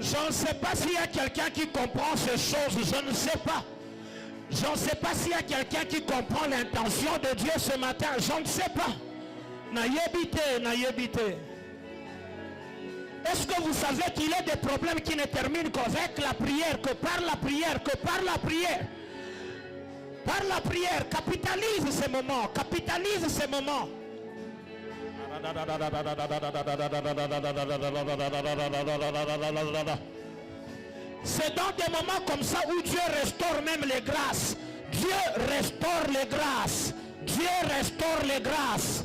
Je ne sais pas s'il y a quelqu'un qui comprend ces choses, je ne sais pas. Je ne sais pas s'il y a quelqu'un qui comprend l'intention de Dieu ce matin, je ne sais pas. Naïebité. Est-ce que vous savez qu'il y a des problèmes qui ne terminent qu'avec la prière, que par la prière, que par la prière? Par la prière, capitalise ces moments, capitalise ces moments. C'est dans des moments comme ça où Dieu restaure même les grâces. Dieu restaure les grâces. Dieu restaure les grâces.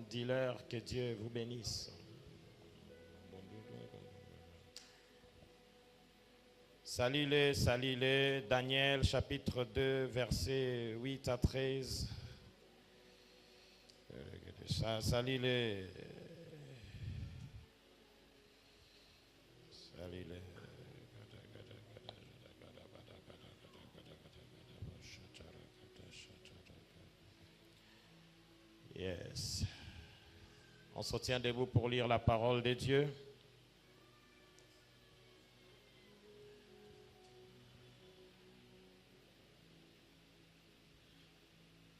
Dis-leur que Dieu vous bénisse. Salut-les, Daniel chapitre 2, versets 8 à 13. Salut-les. Yes. On se tient debout pour lire la parole de Dieu.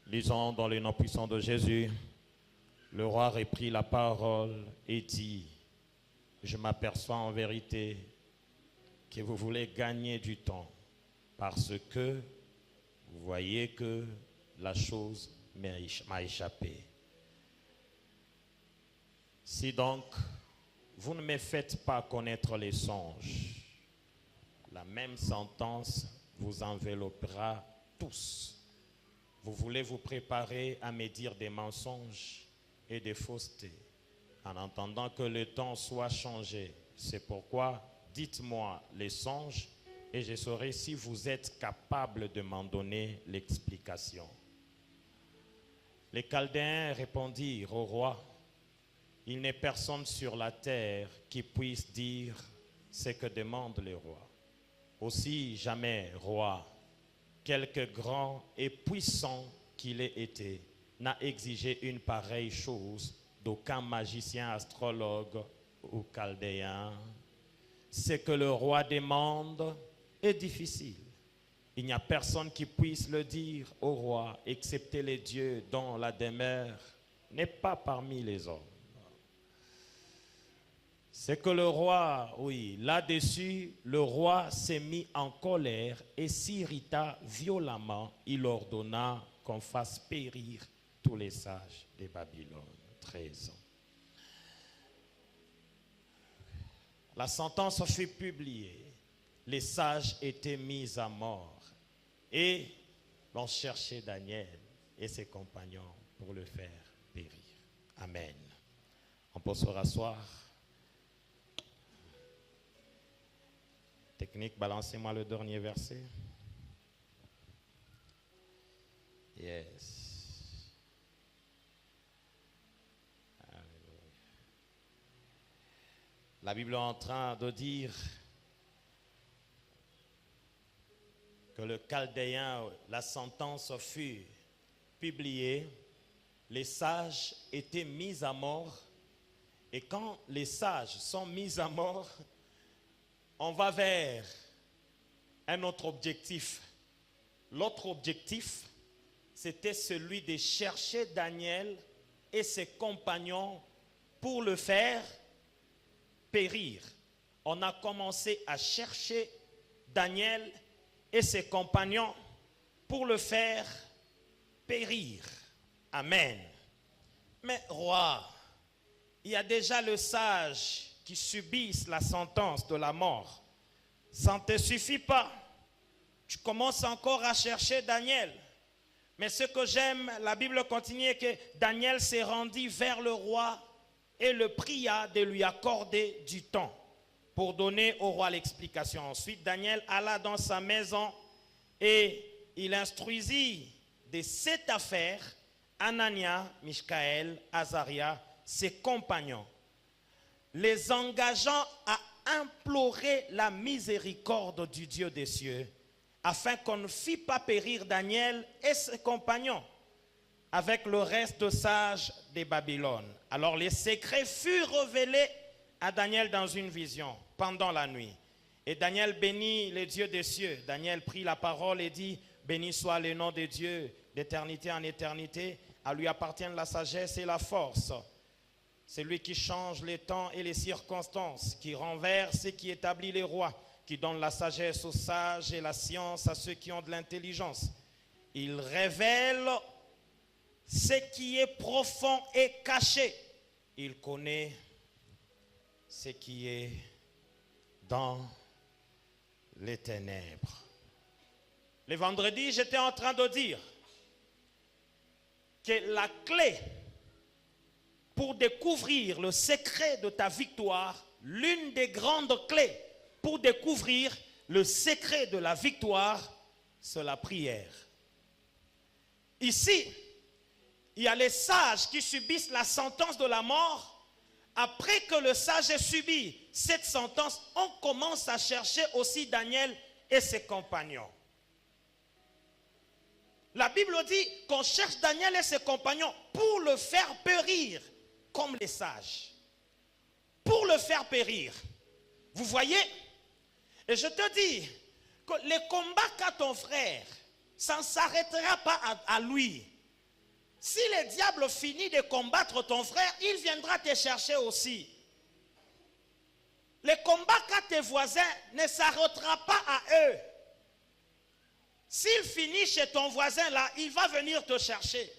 Lisons dans le nom puissant de Jésus. Le roi reprit la parole et dit: je m'aperçois en vérité que vous voulez gagner du temps parce que vous voyez que la chose m'a échappé. Si donc vous ne me faites pas connaître les songes, la même sentence vous enveloppera tous. Vous voulez vous préparer à me dire des mensonges et des faussetés, en entendant que le temps soit changé. C'est pourquoi dites-moi les songes et je saurai si vous êtes capable de m'en donner l'explication. Les Chaldéens répondirent au roi: il n'est personne sur la terre qui puisse dire ce que demande le roi. Aussi jamais, roi, quelque grand et puissant qu'il ait été, n'a exigé une pareille chose d'aucun magicien, astrologue ou chaldéen. Ce que le roi demande est difficile. Il n'y a personne qui puisse le dire au roi, excepté les dieux dont la demeure n'est pas parmi les hommes. C'est que le roi, oui, là-dessus, le roi s'est mis en colère et s'irrita violemment. Il ordonna qu'on fasse périr tous les sages de Babylone. 13 ans. La sentence fut publiée. Les sages étaient mis à mort. Et l'on cherchait Daniel et ses compagnons pour le faire périr. Amen. On peut se rasseoir. Technique, balancez-moi le dernier verset. Yes. Alléluia. La Bible est en train de dire que le Chaldéen, la sentence fut publiée, les sages étaient mis à mort, et quand les sages sont mis à mort, on va vers un autre objectif. L'autre objectif, c'était celui de chercher Daniel et ses compagnons pour le faire périr. On a commencé à chercher Daniel et ses compagnons pour le faire périr. Amen. Mais roi, il y a déjà le sage qui subissent la sentence de la mort. Ça ne te suffit pas. Tu commences encore à chercher Daniel. Mais ce que j'aime, la Bible continue, que Daniel s'est rendu vers le roi et le pria de lui accorder du temps pour donner au roi l'explication. Ensuite, Daniel alla dans sa maison et il instruisit de cette affaire Anania, Michaël, Azaria, ses compagnons, les engageant à implorer la miséricorde du Dieu des cieux, afin qu'on ne fît pas périr Daniel et ses compagnons avec le reste de sages de Babylone. Alors les secrets furent révélés à Daniel dans une vision pendant la nuit. Et Daniel bénit les dieux des cieux. Daniel prit la parole et dit: béni soit le nom de Dieu d'éternité en éternité. À lui appartiennent la sagesse et la force. C'est lui qui change les temps et les circonstances, qui renverse et qui établit les rois, qui donne la sagesse aux sages et la science à ceux qui ont de l'intelligence. Il révèle ce qui est profond et caché. Il connaît ce qui est dans les ténèbres. Le vendredi, j'étais en train de dire que la clé pour découvrir le secret de ta victoire, l'une des grandes clés pour découvrir le secret de la victoire, c'est la prière. Ici, il y a les sages qui subissent la sentence de la mort. Après que le sage ait subi cette sentence, on commence à chercher aussi Daniel et ses compagnons. La Bible dit qu'on cherche Daniel et ses compagnons pour le faire périr comme les sages. Pour le faire périr. Vous voyez? Et je te dis que les combats qu'a ton frère, ça ne s'arrêtera pas à lui. Si le diable finit de combattre ton frère, il viendra te chercher aussi. Les combats qu'a tes voisins ne s'arrêtera pas à eux. S'il finit chez ton voisin là, il va venir te chercher.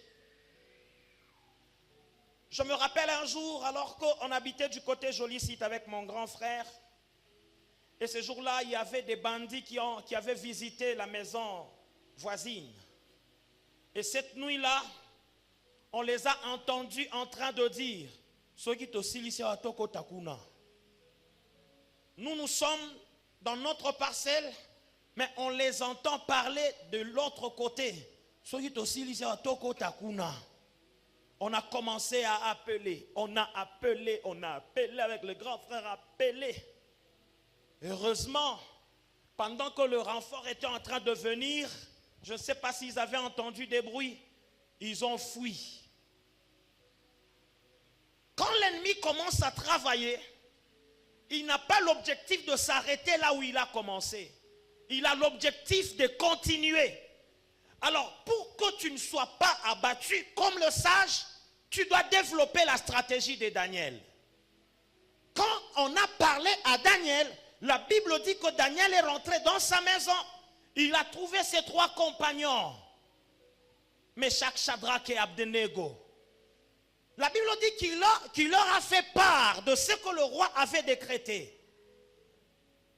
Je me rappelle un jour, alors qu'on habitait du côté Joli-Site avec mon grand frère, et ce jour-là, il y avait des bandits qui avaient visité la maison voisine. Et cette nuit-là, on les a entendus en train de dire: nous sommes dans notre parcelle, mais on les entend parler de l'autre côté. On a commencé à appeler. On a appelé avec le grand frère, appelé. Heureusement, pendant que le renfort était en train de venir, Je ne sais pas s'ils avaient entendu des bruits. Ils ont fui. Quand l'ennemi commence à travailler, il n'a pas l'objectif de s'arrêter là où il a commencé. Il a l'objectif de continuer. Alors, pour que tu ne sois pas abattu comme le sage, tu dois développer la stratégie de Daniel. Quand on a parlé à Daniel, la Bible dit que Daniel est rentré dans sa maison. Il a trouvé ses 3 compagnons, Meshach, Shadrach et Abednego. La Bible dit qu'il leur a fait part de ce que le roi avait décrété.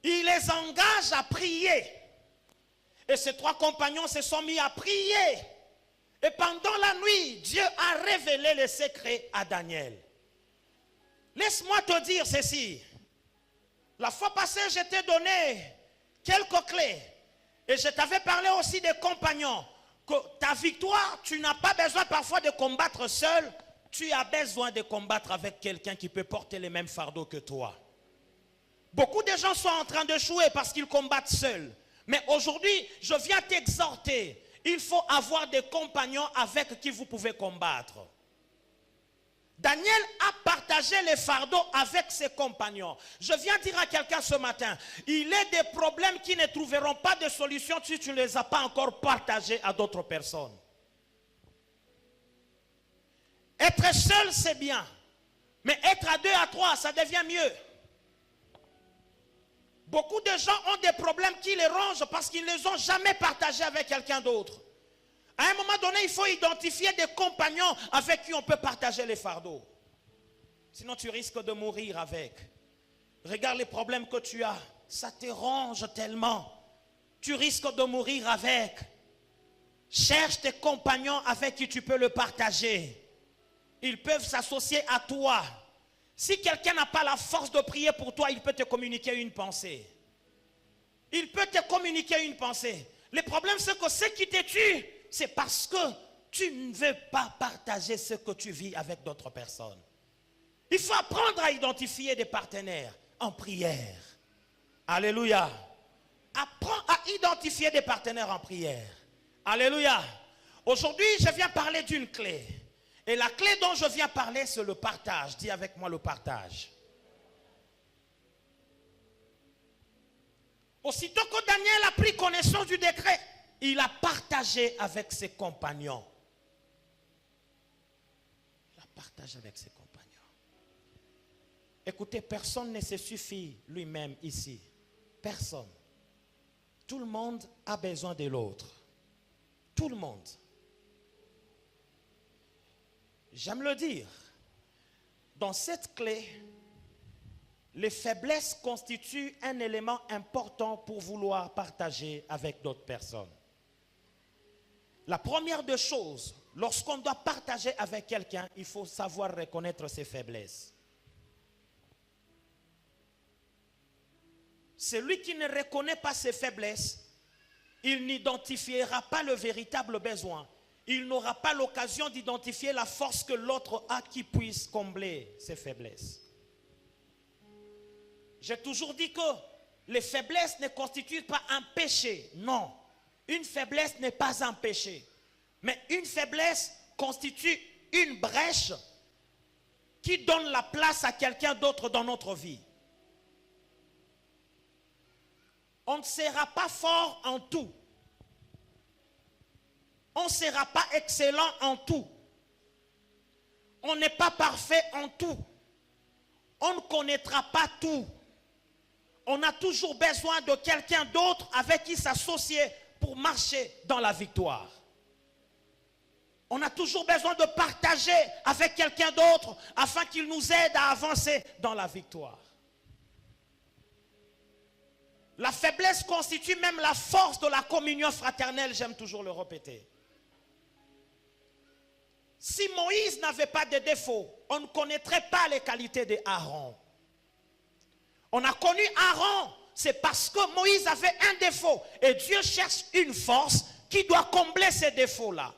Il les engage à prier. Et ces 3 compagnons se sont mis à prier. Et pendant la nuit, Dieu a révélé les secrets à Daniel. Laisse-moi te dire ceci. La fois passée, je t'ai donné quelques clés. Et je t'avais parlé aussi des compagnons. Que ta victoire, tu n'as pas besoin parfois de combattre seul. Tu as besoin de combattre avec quelqu'un qui peut porter les mêmes fardeaux que toi. Beaucoup de gens sont en train de jouer parce qu'ils combattent seuls. Mais aujourd'hui, je viens t'exhorter. Il faut avoir des compagnons avec qui vous pouvez combattre. Daniel a partagé les fardeaux avec ses compagnons. Je viens dire à quelqu'un ce matin, il est des problèmes qui ne trouveront pas de solution si tu ne les as pas encore partagés à d'autres personnes. Être seul, c'est bien. Mais être à 2, à 3, ça devient mieux. Beaucoup de gens ont des problèmes qui les rongent parce qu'ils ne les ont jamais partagés avec quelqu'un d'autre. À un moment donné, il faut identifier des compagnons avec qui on peut partager les fardeaux. Sinon, tu risques de mourir avec. Regarde les problèmes que tu as. Ça te ronge tellement. Tu risques de mourir avec. Cherche tes compagnons avec qui tu peux le partager. Ils peuvent s'associer à toi. Si quelqu'un n'a pas la force de prier pour toi, il peut te communiquer une pensée. Il peut te communiquer une pensée. Le problème, c'est que ce qui te tue, c'est parce que tu ne veux pas partager ce que tu vis avec d'autres personnes. Il faut apprendre à identifier des partenaires en prière. Alléluia. Apprends à identifier des partenaires en prière. Alléluia. Aujourd'hui, je viens parler d'une clé. Et la clé dont je viens parler, c'est le partage. Dis avec moi le partage. Aussitôt que Daniel a pris connaissance du décret, il a partagé avec ses compagnons. Il a partagé avec ses compagnons. Écoutez, personne ne se suffit lui-même ici. Personne. Tout le monde a besoin de l'autre. Tout le monde. J'aime le dire. Dans cette clé, les faiblesses constituent un élément important pour vouloir partager avec d'autres personnes. La première des choses, lorsqu'on doit partager avec quelqu'un, il faut savoir reconnaître ses faiblesses. Celui qui ne reconnaît pas ses faiblesses, il n'identifiera pas le véritable besoin. Il n'aura pas l'occasion d'identifier la force que l'autre a qui puisse combler ses faiblesses. J'ai toujours dit que les faiblesses ne constituent pas un péché. Non, une faiblesse n'est pas un péché. Mais une faiblesse constitue une brèche qui donne la place à quelqu'un d'autre dans notre vie. On ne sera pas fort en tout. On ne sera pas excellent en tout. On n'est pas parfait en tout. On ne connaîtra pas tout. On a toujours besoin de quelqu'un d'autre avec qui s'associer pour marcher dans la victoire. On a toujours besoin de partager avec quelqu'un d'autre afin qu'il nous aide à avancer dans la victoire. La faiblesse constitue même la force de la communion fraternelle, j'aime toujours le répéter. Si Moïse n'avait pas de défauts, on ne connaîtrait pas les qualités d'Aaron. On a connu Aaron, c'est parce que Moïse avait un défaut. Et Dieu cherche une force qui doit combler ces défauts-là.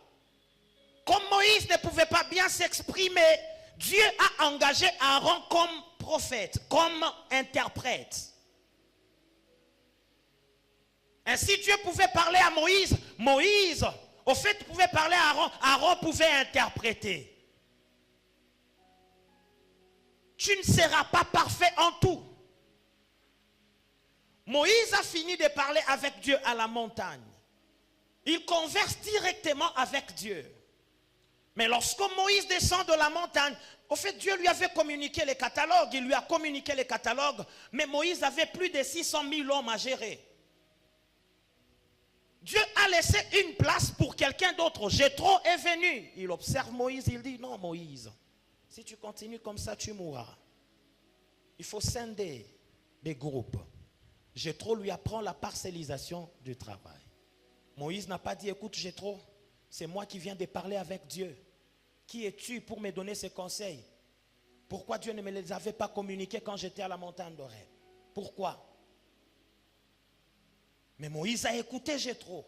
Comme Moïse ne pouvait pas bien s'exprimer, Dieu a engagé Aaron comme prophète, comme interprète. Ainsi Dieu pouvait parler à Moïse. Moïse, au fait, pouvait parler à Aaron. Aaron pouvait interpréter. Tu ne seras pas parfait en tout. Moïse a fini de parler avec Dieu à la montagne. Il converse directement avec Dieu. Mais lorsque Moïse descend de la montagne, au fait, Dieu lui avait communiqué les catalogues. Il lui a communiqué les catalogues. Mais Moïse avait plus de 600 000 hommes à gérer. Dieu a laissé une place pour quelqu'un d'autre. Jéthro est venu. Il observe Moïse. Il dit, non Moïse, si tu continues comme ça, tu mourras. Il faut scinder des groupes. Jéthro lui apprend la parcellisation du travail. Moïse n'a pas dit, écoute Jéthro, c'est moi qui viens de parler avec Dieu. Qui es-tu pour me donner ces conseils? Pourquoi Dieu ne me les avait pas communiqués quand j'étais à la montagne d'Horeb? Pourquoi? Mais Moïse a écouté Jéthro.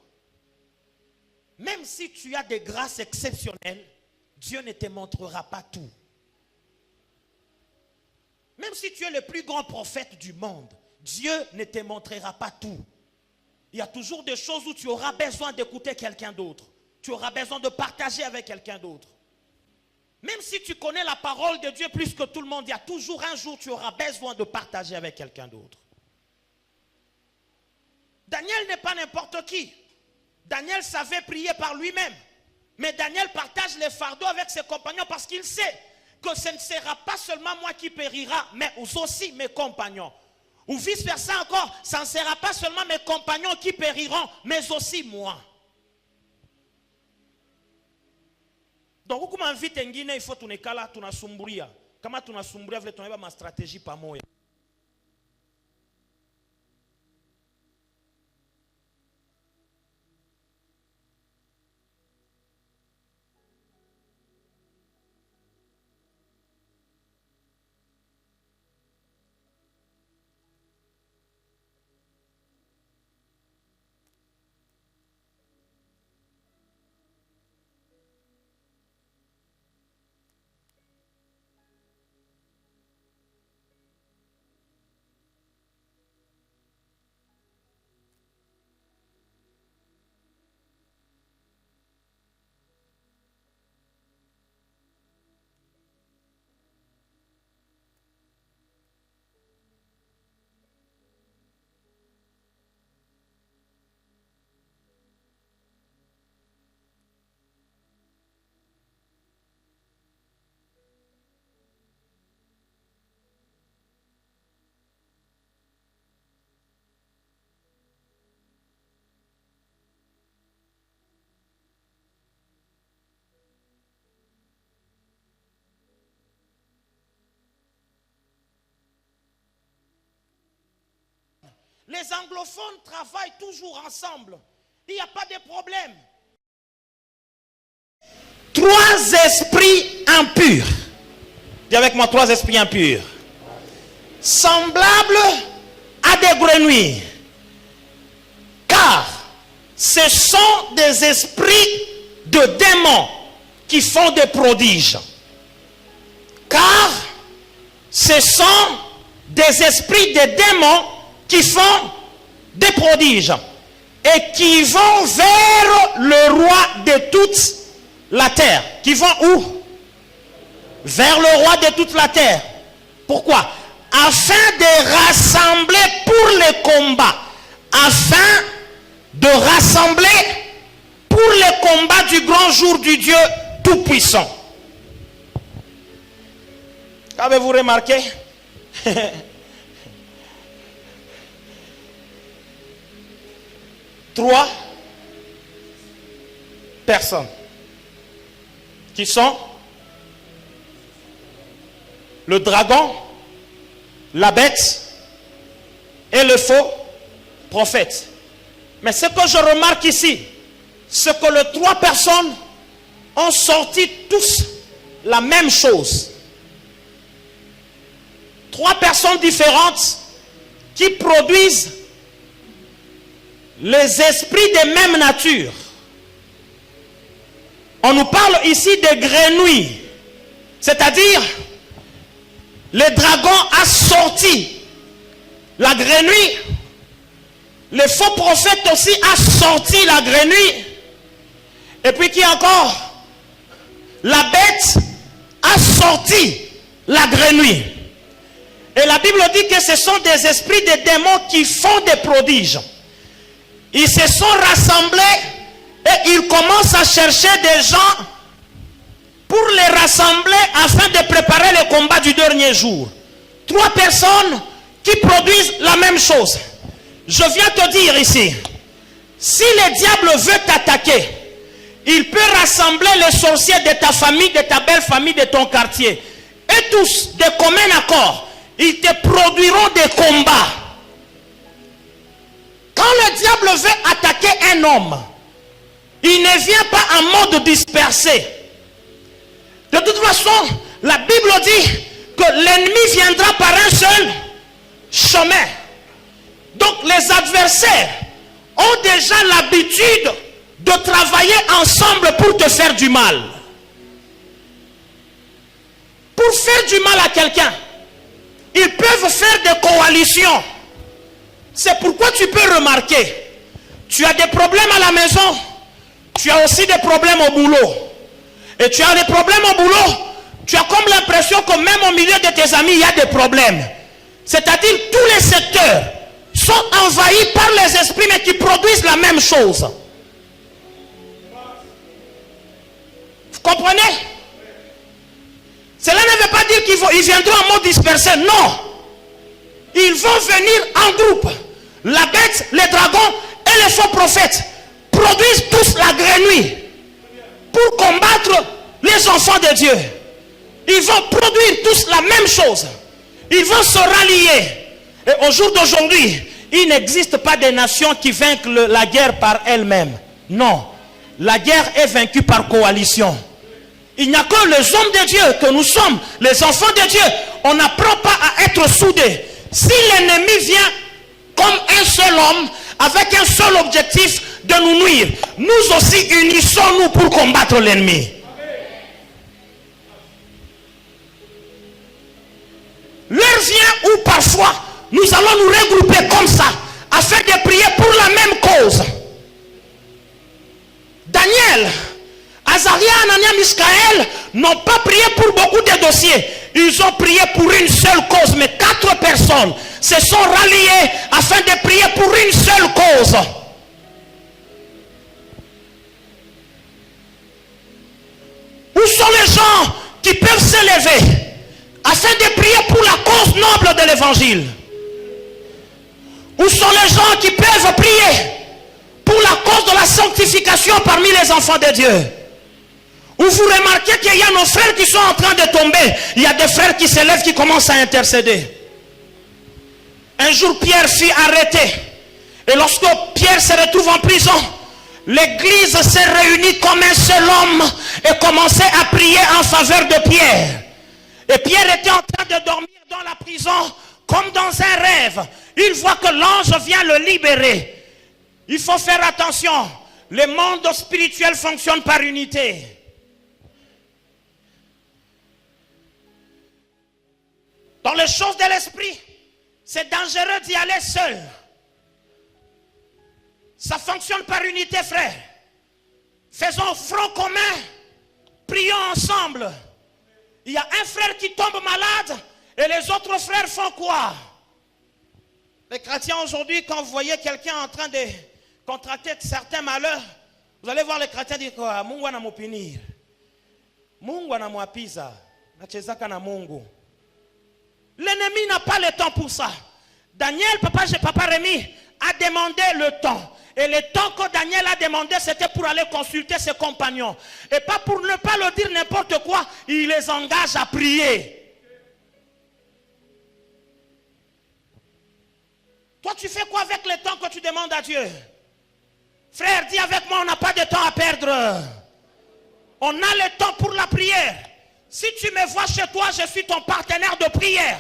Même si tu as des grâces exceptionnelles, Dieu ne te montrera pas tout. Même si tu es le plus grand prophète du monde, Dieu ne te montrera pas tout. Il y a toujours des choses où tu auras besoin d'écouter quelqu'un d'autre. Tu auras besoin de partager avec quelqu'un d'autre. Même si tu connais la parole de Dieu plus que tout le monde, il y a toujours un jour où tu auras besoin de partager avec quelqu'un d'autre. Daniel n'est pas n'importe qui. Daniel savait prier par lui-même. Mais Daniel partage les fardeaux avec ses compagnons parce qu'il sait que ce ne sera pas seulement moi qui périra, mais aussi mes compagnons. Ou vice versa encore, ça ne sera pas seulement mes compagnons qui périront, mais aussi moi. Donc, comment invite un Guinée, il faut que tu ne sombria. Comment tu ne sombria, tu n'as pas ma stratégie pas moi. Les anglophones travaillent toujours ensemble. Il n'y a pas de problème. 3 esprits impurs. Dis avec moi, 3 esprits impurs. Semblables à des grenouilles. Car ce sont des esprits de démons qui font des prodiges. Car ce sont des esprits de démons qui font des prodiges et qui vont vers le roi de toute la terre. Qui vont où? Vers le roi de toute la terre. Pourquoi? Afin de rassembler pour les combats. Afin de rassembler pour les combats du grand jour du Dieu Tout-Puissant. Avez-vous remarqué? 3 personnes qui sont le dragon, la bête et le faux prophète. Mais ce que je remarque ici, c'est que les 3 personnes ont sorti tous la même chose. 3 personnes différentes qui produisent les esprits de même nature. On nous parle ici de grenouilles. C'est-à-dire, le dragon a sorti la grenouille. Le faux prophète aussi a sorti la grenouille. Et puis qui encore? La bête a sorti la grenouille. Et la Bible dit que ce sont des esprits de démons qui font des prodiges. Ils se sont rassemblés et ils commencent à chercher des gens pour les rassembler afin de préparer le combat du dernier jour. 3 personnes qui produisent la même chose. Je viens te dire ici, si le diable veut t'attaquer, il peut rassembler les sorciers de ta famille, de ta belle famille, de ton quartier. Et tous, de commun accord, ils te produiront des combats. Quand le diable veut attaquer un homme, il ne vient pas en mode dispersé. De toute façon, la Bible dit que l'ennemi viendra par un seul chemin. Donc les adversaires ont déjà l'habitude de travailler ensemble pour te faire du mal. Pour faire du mal à quelqu'un, ils peuvent faire des coalitions. C'est pourquoi tu peux remarquer, tu as des problèmes à la maison, tu as aussi des problèmes au boulot. Et tu as des problèmes au boulot, tu as comme l'impression que même au milieu de tes amis, il y a des problèmes. C'est-à-dire tous les secteurs sont envahis par les esprits, mais qui produisent la même chose. Vous comprenez? Cela ne veut pas dire qu'ils viendront en mode dispersé. Non. Ils vont venir en groupe. La bête, les dragons et les faux prophètes produisent tous la grenouille pour combattre les enfants de Dieu. Ils vont produire tous la même chose. Ils vont se rallier. Et au jour d'aujourd'hui, il n'existe pas de nation qui vainque la guerre par elle-même. Non. La guerre est vaincue par coalition. Il n'y a que les hommes de Dieu que nous sommes, les enfants de Dieu. On n'apprend pas à être soudés. Si l'ennemi vient comme un seul homme, avec un seul objectif de nous nuire, nous aussi unissons-nous pour combattre l'ennemi. L'heure vient où parfois nous allons nous regrouper comme ça afin de prier pour la même cause. Daniel, Azaria, Anania, Michaël n'ont pas prié pour beaucoup de dossiers. Ils ont prié pour une seule cause, mais 4 personnes se sont ralliées afin de prier pour une seule cause. Où sont les gens qui peuvent s'élever afin de prier pour la cause noble de l'évangile? Où sont les gens qui peuvent prier pour la cause de la sanctification parmi les enfants de Dieu? Où vous remarquez qu'il y a nos frères qui sont en train de tomber, il y a des frères qui s'élèvent, qui commencent à intercéder. Un jour, Pierre fut arrêté. Et lorsque Pierre se retrouve en prison, l'église s'est réunie comme un seul homme et commençait à prier en faveur de Pierre. Et Pierre était en train de dormir dans la prison comme dans un rêve. Il voit que l'ange vient le libérer. Il faut faire attention. Le monde spirituel fonctionne par unité. Dans les choses de l'esprit, c'est dangereux d'y aller seul. Ça fonctionne par unité, frère. Faisons front commun. Prions ensemble. Il y a un frère qui tombe malade et les autres frères font quoi? Les chrétiens aujourd'hui, quand vous voyez quelqu'un en train de contracter certains malheurs, vous allez voir les chrétiens dire quoi? Mungu anamupinir. Mungu anamuapiza. Nachezaka na Mungu. L'ennemi n'a pas le temps pour ça. Daniel, papa Rémi, a demandé le temps. Et le temps que Daniel a demandé, c'était pour aller consulter ses compagnons. Et pas pour ne pas le dire n'importe quoi, il les engage à prier. Toi, tu fais quoi avec le temps que tu demandes à Dieu? Frère, dis avec moi, on n'a pas de temps à perdre. On a le temps pour la prière. Si tu me vois chez toi, je suis ton partenaire de prière.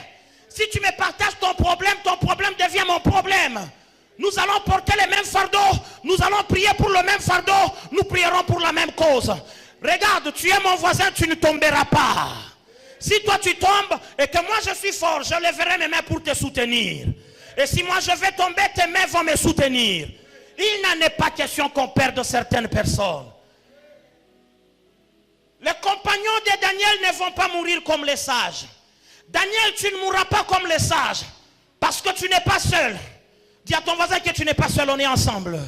Si tu me partages ton problème devient mon problème. Nous allons porter les mêmes fardeaux. Nous allons prier pour le même fardeau. Nous prierons pour la même cause. Regarde, tu es mon voisin, tu ne tomberas pas. Si toi tu tombes et que moi je suis fort, je lèverai mes mains pour te soutenir. Et si moi je vais tomber, tes mains vont me soutenir. Il n'en est pas question qu'on perde certaines personnes. Les compagnons de Daniel ne vont pas mourir comme les sages. Daniel, tu ne mourras pas comme les sages. Parce que tu n'es pas seul. Dis à ton voisin que tu n'es pas seul, on est ensemble.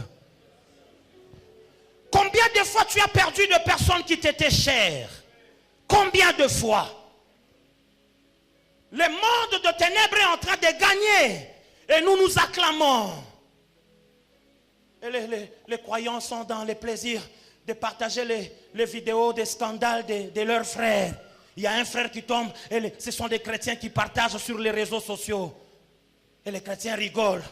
Combien de fois tu as perdu de personnes qui t'étaient chères? Combien de fois? Le monde de ténèbres est en train de gagner. Et nous nous acclamons. Et les croyants sont dans les plaisirs de partager les vidéos des scandales de leurs frères. Il y a un frère qui tombe et ce sont des chrétiens qui partagent sur les réseaux sociaux. Et les chrétiens rigolent.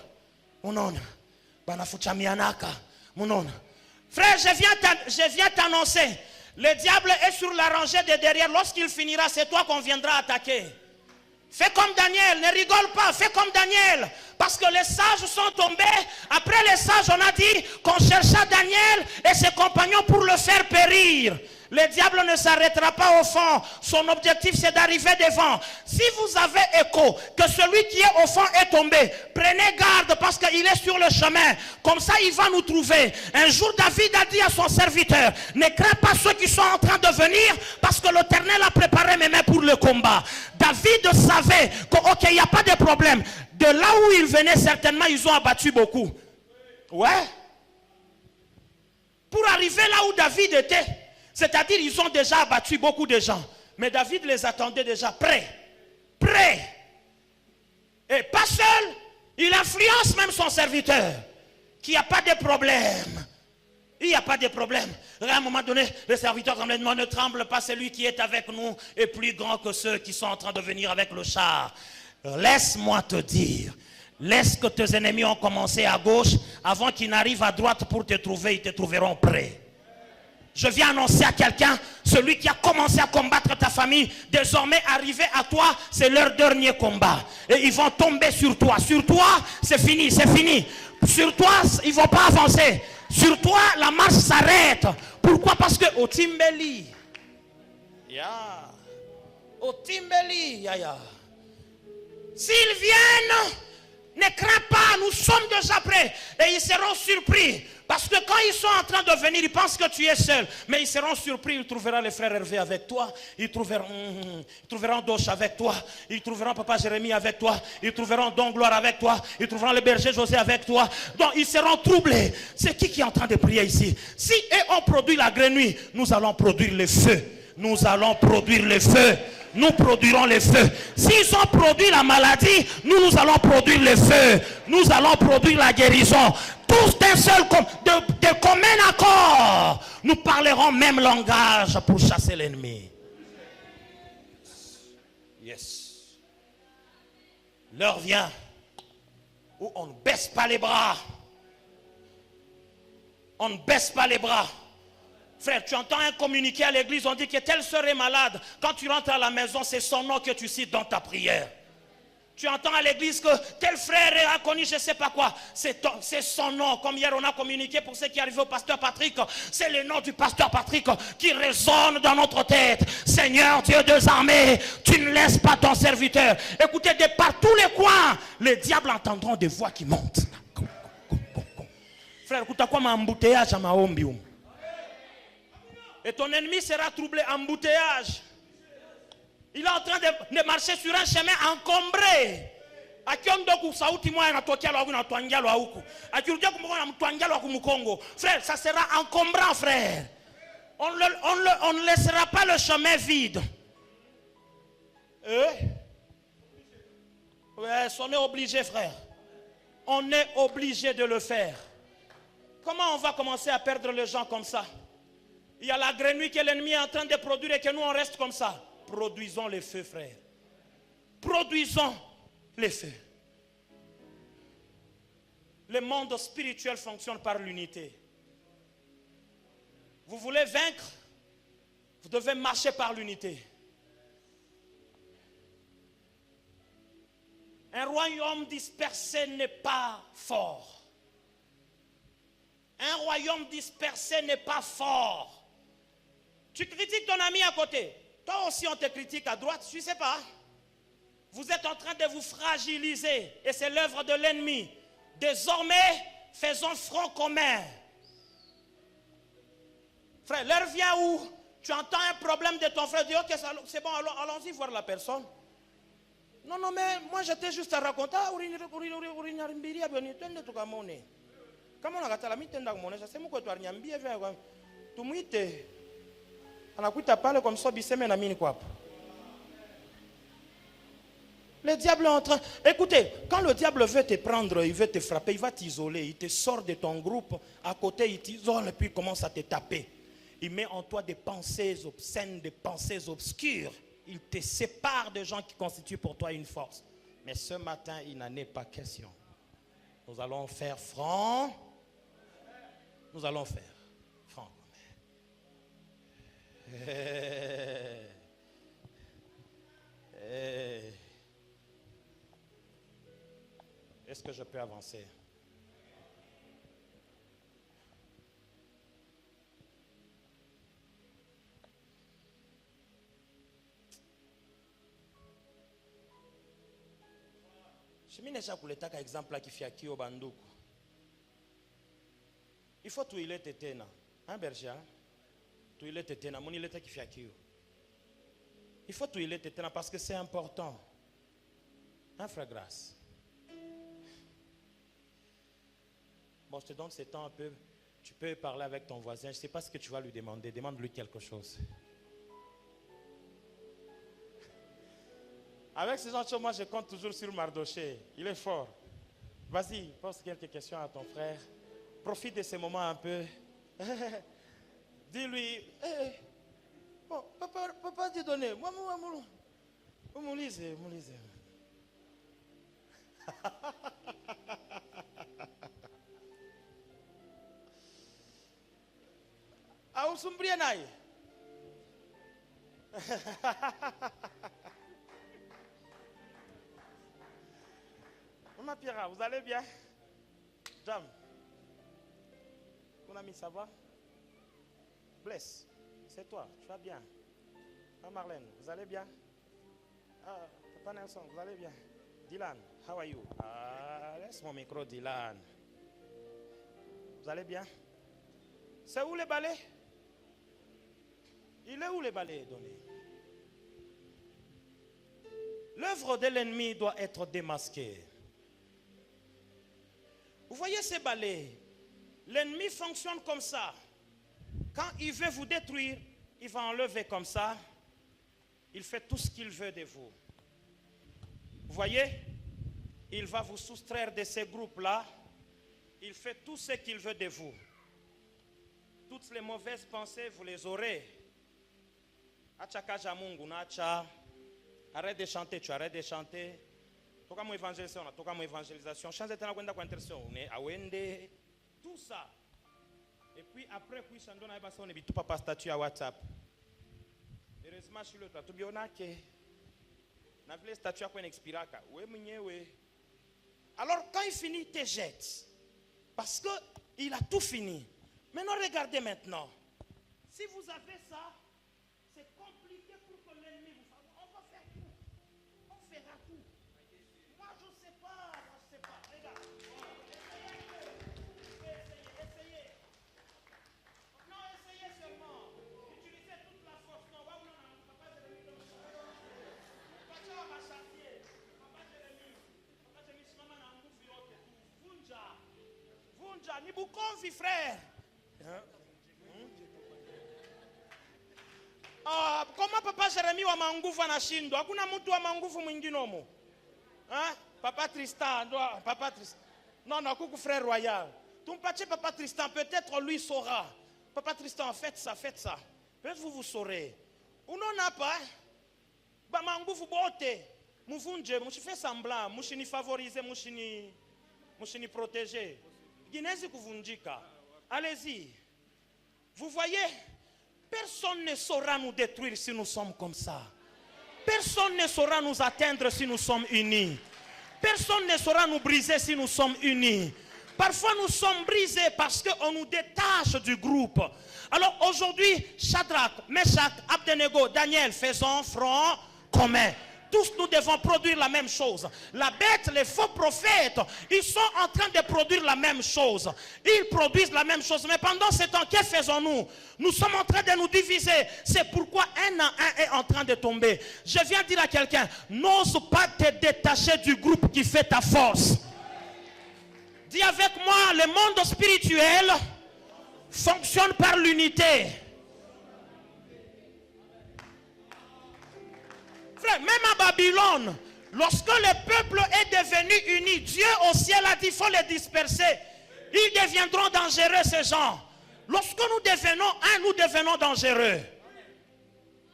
Frère, je viens t'annoncer. Le diable est sur la rangée de derrière. Lorsqu'il finira, c'est toi qu'on viendra attaquer. Fais comme Daniel, ne rigole pas, fais comme Daniel. Parce que les sages sont tombés. Après les sages, on a dit qu'on chercha Daniel et ses compagnons pour le faire périr. Le diable ne s'arrêtera pas au fond. Son objectif, c'est d'arriver devant. Si vous avez écho que celui qui est au fond est tombé, prenez garde parce qu'il est sur le chemin. Comme ça, il va nous trouver. Un jour, David a dit à son serviteur, ne crains pas ceux qui sont en train de venir parce que l'Éternel a préparé mes mains pour le combat. David savait qu'il n'y a pas de problème. De là où il venait, certainement, ils ont abattu beaucoup. Ouais. Pour arriver là où David était, c'est-à-dire ils ont déjà abattu beaucoup de gens. Mais David les attendait déjà prêts. Prêts. Et pas seul, il influence même son serviteur. Qu'il n'y a pas de problème. Il n'y a pas de problème. À un moment donné, le serviteur comme ne tremble pas, celui qui est avec nous est plus grand que ceux qui sont en train de venir avec le char. Laisse-moi te dire, laisse que tes ennemis ont commencé à gauche, avant qu'ils n'arrivent à droite pour te trouver, ils te trouveront prêt. Je viens annoncer à quelqu'un, celui qui a commencé à combattre ta famille, désormais arrivé à toi, c'est leur dernier combat. Et ils vont tomber sur toi. Sur toi, c'est fini, c'est fini. Sur toi, ils ne vont pas avancer. Sur toi, la marche s'arrête. Pourquoi? Parce que au Timbeli, au Timbeli, s'ils viennent, ne crains pas, nous sommes déjà prêts. Et ils seront surpris. Parce que quand ils sont en train de venir, ils pensent que tu es seul. Mais ils seront surpris, ils trouveront les frères Hervé avec toi. Ils trouveront Doche avec toi. Ils trouveront Papa Jérémie avec toi. Ils trouveront Don Gloire avec toi. Ils trouveront le berger José avec toi. Donc ils seront troublés. C'est qui est en train de prier ici? Si eux ont produit la grenouille, nous allons produire le feu. Nous allons produire le feu. Nous produirons le feu. S'ils ont produit la maladie, nous allons produire le feu. Nous allons produire la guérison. Tous d'un seul, de commun accord. Nous parlerons même langage pour chasser l'ennemi. Yes. L'heure vient où on ne baisse pas les bras. On ne baisse pas les bras. Frère, tu entends un communiqué à l'église, on dit que telle sœur est malade. Quand tu rentres à la maison, c'est son nom que tu cites dans ta prière. Tu entends à l'église que tel frère est inconnu, je ne sais pas quoi. C'est son nom. Comme hier, on a communiqué pour ceux qui arrivent au pasteur Patrick. C'est le nom du pasteur Patrick qui résonne dans notre tête. Seigneur Dieu des armées, tu ne laisses pas ton serviteur. Écoutez, de par tous les coins, les diables entendront des voix qui montent. Frère, écoute à quoi m'embouteillage à ma ombium. Et ton ennemi sera troublé, embouteillage. Il est en train de marcher sur un chemin encombré. Frère, ça sera encombrant, frère. On ne laissera pas le chemin vide. Ouais, on est obligé, frère. On est obligé de le faire. Comment on va commencer à perdre les gens comme ça? Il y a la grenouille que l'ennemi est en train de produire et que nous on reste comme ça. Produisons les feux, frère. Produisons les feux. Le monde spirituel fonctionne par l'unité. Vous voulez vaincre? Vous devez marcher par l'unité. Un royaume dispersé n'est pas fort. Un royaume dispersé n'est pas fort. Tu critiques ton ami à côté. Toi aussi on te critique à droite, je ne sais pas. Vous êtes en train de vous fragiliser. Et c'est l'œuvre de l'ennemi. Désormais, faisons front commun. Frère, l'heure vient où tu entends un problème de ton frère. Dis, ok, c'est bon, allons-y voir la personne. Non, mais moi j'étais juste à raconter. Comment on a gâté la mitenda comme on est, c'est moi qui dois rien bien faire. Tout le monde on a coupé parler comme ça, biseme na mini quoi. Le diable est en train. Écoutez, quand le diable veut te prendre, il veut te frapper, il va t'isoler, il te sort de ton groupe, à côté il t'isole et puis il commence à te taper. Il met en toi des pensées obscènes, des pensées obscures. Il te sépare de gens qui constituent pour toi une force. Mais ce matin, il n'en est pas question. Nous allons faire franc. Nous allons faire franc. Est-ce que je peux avancer? Je me suis dit que exemple qui fait qui au bandouku. Il faut tout il est tétena. Hein berger? Tout il est tétena. Mon il est qui fait qui. Il faut tout il est tétena parce que c'est important. Hein frère Grâce? Bon, je te donne ce temps un peu. Tu peux parler avec ton voisin. Je ne sais pas ce que tu vas lui demander. Demande-lui quelque chose. Avec ces gens, moi, je compte toujours sur Mardoché. Il est fort. Vas-y, pose quelques questions à ton frère. Profite de ces moments un peu. Dis-lui, bon, papa, te donner. Moi, lise. Ah, où sont Brianaï? Maman Pierre, vous allez bien? Jam. Mon ami, ça va? Bless, c'est toi, tu vas bien? Ah, Marlène, vous allez bien? Ah, Papa Nelson, vous allez bien? Dylan, how are you? Ah, laisse mon micro, Dylan. Vous allez bien? C'est où les balais? Il est où les balais donnés? L'œuvre de l'ennemi doit être démasquée. Vous voyez ces balais? L'ennemi fonctionne comme ça. Quand il veut vous détruire, il va enlever comme ça. Il fait tout ce qu'il veut de vous. Vous voyez? Il va vous soustraire de ces groupes-là. Il fait tout ce qu'il veut de vous. Toutes les mauvaises pensées, vous les aurez. Arrête de chanter, tu arrêtes de chanter. Toka mon évangélisation, change tena kwenda kwa intercession, awende tout ça. Et puis après puis sandona ba ça on bitu papa statut à WhatsApp. Heureusement sur le toit to biona ke na vile statut kwa expiraka. We mwenyewe. Alors quand il finit, il te jette. Parce que il a tout fini. Maintenant regardez maintenant. Si vous avez ça, c'est compliqué pour que l'ennemi vous fasse. On va faire tout. On fera tout. Moi je ne sais pas. Regarde. Essayez. Non, essayez seulement. Utilisez toute la force. Non, papa Jérémie. Papa va chasser. Papa Jérémie, maman n'a pas vu autre tout. Vunja. Ni bukonvi frère. Comment papa Jérémie wa manguvu anashindwa? Hakuna mtu wa manguvu mwingine humo. Papa Tristan, papa Tristan. Non, coucou frère royal. Tumpatie papa Tristan, peut-être lui saura. Papa Tristan, faites ça. Peut-être vous saurez. Ou non n'a pas. Ba manguvu bote. Muvunje, mushi fait semblant, mushi ni favoriser, mushi ni protéger. Ginezi kuvunjika. Allez-y. Vous voyez? Personne ne saura nous détruire si nous sommes comme ça. Personne ne saura nous atteindre si nous sommes unis. Personne ne saura nous briser si nous sommes unis. Parfois nous sommes brisés parce qu'on nous détache du groupe. Alors aujourd'hui, Shadrach, Meshach, Abednego, Daniel, faisons front commun. tous nous devons produire la même chose. La bête, les faux prophètes, ils sont en train de produire la même chose. Ils produisent la même chose. Mais pendant ce temps, que faisons-nous? Nous sommes en train de nous diviser. C'est pourquoi un à un est en train de tomber. Je viens dire à quelqu'un, n'ose pas te détacher du groupe qui fait ta force. Dis avec moi, le monde spirituel fonctionne par l'unité. Frère, même à Babylone, lorsque le peuple est devenu uni, Dieu au ciel a dit qu'il faut les disperser. Ils deviendront dangereux, ces gens. Lorsque nous devenons un, nous devenons dangereux.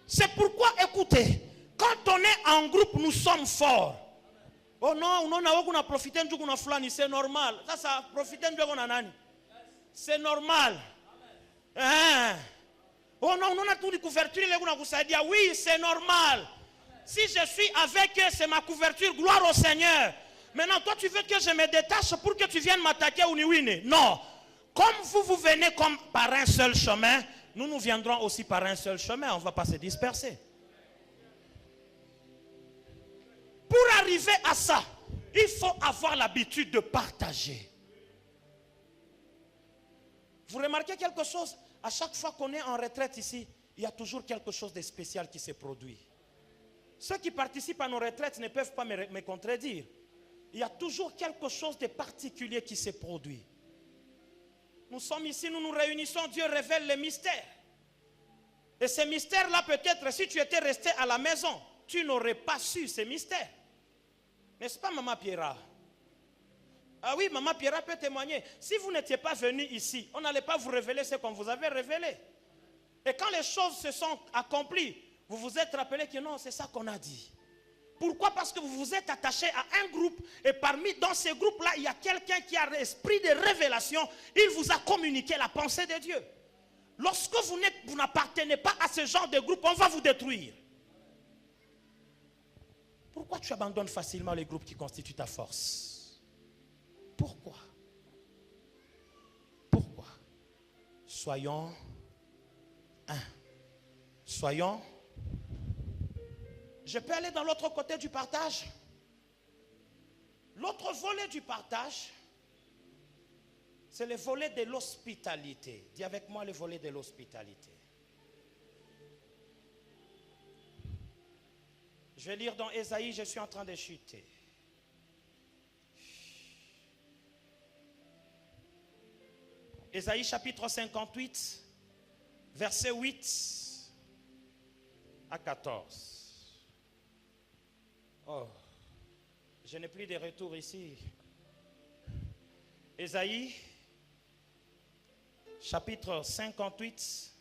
C'est pourquoi, écoutez, quand on est en groupe, nous sommes forts. Oh non, on a profité de nous flâner, c'est normal. Ça profite de nous. C'est normal. Hein? Oh non, on a tout de couverture, oui, c'est normal. Si je suis avec eux, c'est ma couverture, gloire au Seigneur. Maintenant, toi, tu veux que je me détache pour que tu viennes m'attaquer ou ni? Non. Comme vous venez comme par un seul chemin, nous viendrons aussi par un seul chemin. On ne va pas se disperser. Pour arriver à ça, il faut avoir l'habitude de partager. Vous remarquez quelque chose? À chaque fois qu'on est en retraite ici, il y a toujours quelque chose de spécial qui se produit. Ceux qui participent à nos retraites ne peuvent pas me contredire. Il y a toujours quelque chose de particulier qui se produit. Nous sommes ici, nous nous réunissons, Dieu révèle les mystères. Et ces mystères-là, peut-être, si tu étais resté à la maison, tu n'aurais pas su ces mystères. N'est-ce pas, Maman Pierra? Ah oui, Maman Pierra peut témoigner. Si vous n'étiez pas venu ici, on n'allait pas vous révéler ce qu'on vous avait révélé. Et quand les choses se sont accomplies, vous vous êtes rappelé que non, c'est ça qu'on a dit. Pourquoi? Parce que vous vous êtes attaché à un groupe et dans ces groupes-là, il y a quelqu'un qui a l'esprit de révélation. Il vous a communiqué la pensée de Dieu. Lorsque vous n'appartenez pas à ce genre de groupe, on va vous détruire. Pourquoi tu abandonnes facilement les groupes qui constituent ta force? Pourquoi? Pourquoi? Soyons un. Soyons. Je peux aller dans l'autre côté du partage. L'autre volet du partage, c'est le volet de l'hospitalité. Dis avec moi le volet de l'hospitalité. Je vais lire dans Ésaïe, je suis en train de chuter. Ésaïe chapitre 58, verset 8 à 14. Oh, je n'ai plus de retour ici. Ésaïe, chapitre 58,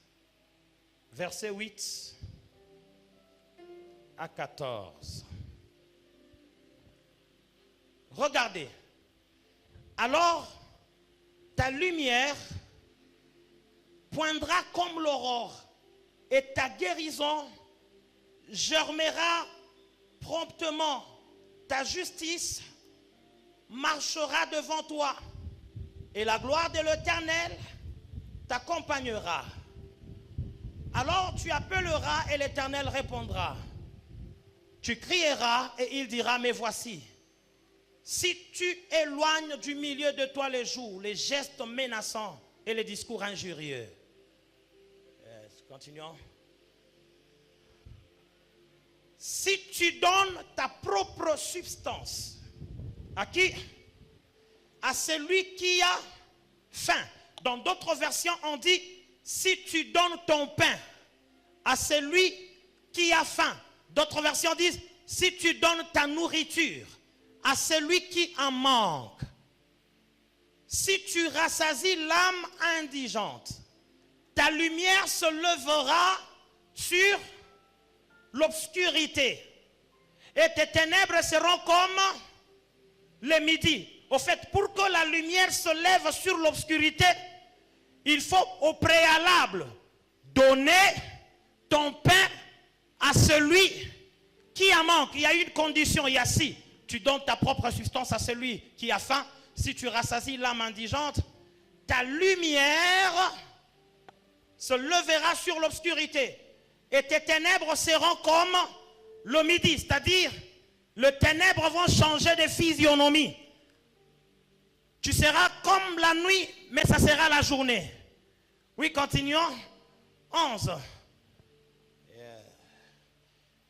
verset 8 à 14. Regardez. Alors, ta lumière poindra comme l'aurore et ta guérison germera promptement. Ta justice marchera devant toi et la gloire de l'Éternel t'accompagnera. Alors tu appelleras et l'Éternel répondra. Tu crieras et il dira, me voici. Si tu éloignes du milieu de toi les jours, les gestes menaçants et les discours injurieux. Continuons. Si tu donnes ta propre substance, à qui? À celui qui a faim. Dans d'autres versions, on dit, si tu donnes ton pain à celui qui a faim. D'autres versions disent, si tu donnes ta nourriture à celui qui en manque. Si tu rassasies l'âme indigente, ta lumière se levera sur l'obscurité. Et tes ténèbres seront comme le midi. Au fait, pour que la lumière se lève sur l'obscurité, il faut au préalable donner ton pain à celui qui en manque. Il y a une condition, il y a si tu donnes ta propre substance à celui qui a faim, si tu rassasies l'âme indigente, ta lumière se levera sur l'obscurité et tes ténèbres seront comme le midi, c'est-à-dire les ténèbres vont changer de physionomie. Tu seras comme la nuit, mais ça sera la journée. Oui, continuons. 11.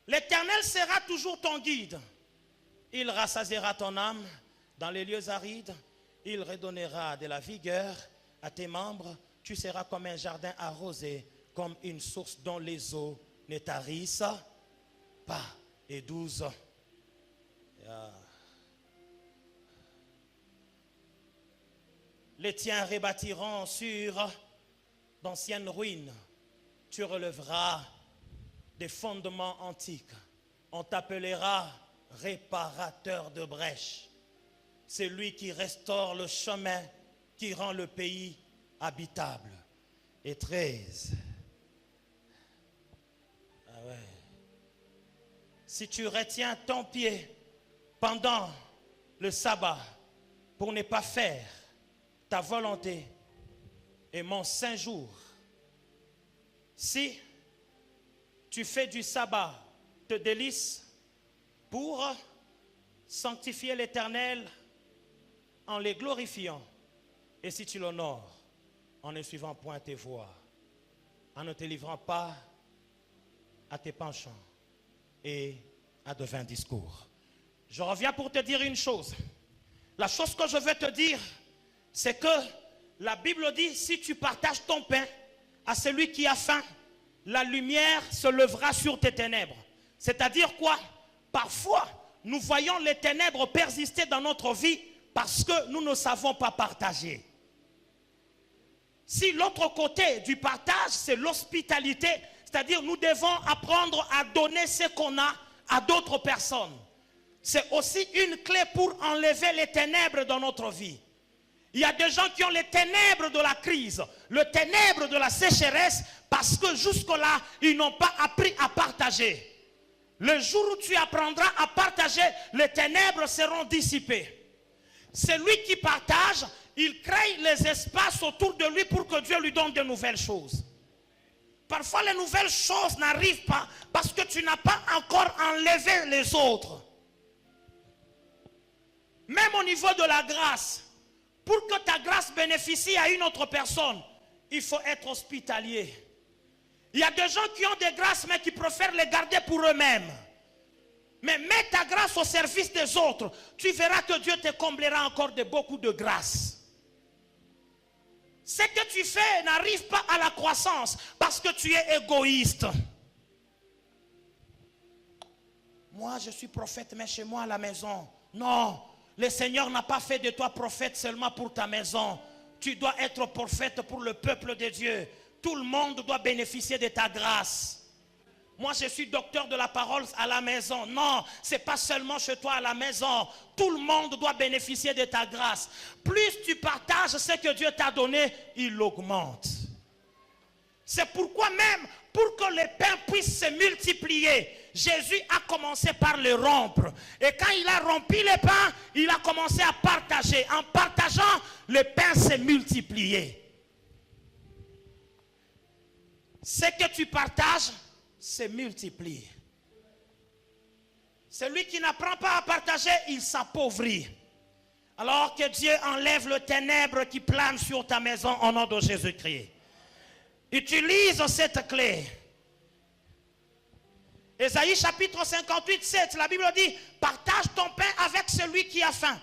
L'Éternel sera toujours ton guide. Il rassasiera ton âme dans les lieux arides. Il redonnera de la vigueur à tes membres. Tu seras comme un jardin arrosé, comme une source dont les eaux ne tarissent pas. Et 12. Les tiens rebâtiront sur d'anciennes ruines. Tu relèveras des fondements antiques. On t'appellera réparateur de brèches. C'est lui qui restaure le chemin, qui rend le pays habitable. Et 13. Ah ouais. Si tu retiens ton pied pendant le sabbat pour ne pas faire ta volonté et mon saint jour, si tu fais du sabbat te délice pour sanctifier l'Éternel en les glorifiant, et si tu l'honores en ne suivant point tes voies, en ne te livrant pas à tes penchants et à de vains discours. Je reviens pour te dire une chose. La chose que je veux te dire, c'est que la Bible dit, si tu partages ton pain à celui qui a faim, la lumière se lèvera sur tes ténèbres. C'est-à-dire quoi? Parfois, nous voyons les ténèbres persister dans notre vie parce que nous ne savons pas partager. Si l'autre côté du partage, c'est l'hospitalité, c'est-à-dire nous devons apprendre à donner ce qu'on a à d'autres personnes. C'est aussi une clé pour enlever les ténèbres dans notre vie. Il y a des gens qui ont les ténèbres de la crise, le ténèbre de la sécheresse, parce que jusque-là, ils n'ont pas appris à partager. Le jour où tu apprendras à partager, les ténèbres seront dissipées. Celui qui partage, il crée les espaces autour de lui pour que Dieu lui donne de nouvelles choses. Parfois, les nouvelles choses n'arrivent pas parce que tu n'as pas encore enlevé les autres. Même au niveau de la grâce, pour que ta grâce bénéficie à une autre personne, il faut être hospitalier. Il y a des gens qui ont des grâces mais qui préfèrent les garder pour eux-mêmes. Mais mets ta grâce au service des autres. Tu verras que Dieu te comblera encore de beaucoup de grâce. Ce que tu fais n'arrive pas à la croissance parce que tu es égoïste. Moi, je suis prophète, mais chez moi à la maison. Non, le Seigneur n'a pas fait de toi prophète seulement pour ta maison. Tu dois être prophète pour le peuple de Dieu. Tout le monde doit bénéficier de ta grâce. Moi, je suis docteur de la parole à la maison. Non, ce n'est pas seulement chez toi à la maison. Tout le monde doit bénéficier de ta grâce. Plus tu partages ce que Dieu t'a donné, il augmente. C'est pourquoi même, pour que les pains puissent se multiplier, Jésus a commencé par les rompre. Et quand il a rompu les pains, il a commencé à partager. En partageant, les pains se multipliaient. Ce que tu partages se multiplie. Celui qui n'apprend pas à partager, il s'appauvrit. Alors que Dieu enlève le ténèbre qui plane sur ta maison au nom de Jésus-Christ. Utilise cette clé. Ésaïe chapitre 58, 7, la Bible dit, partage ton pain avec celui qui a faim.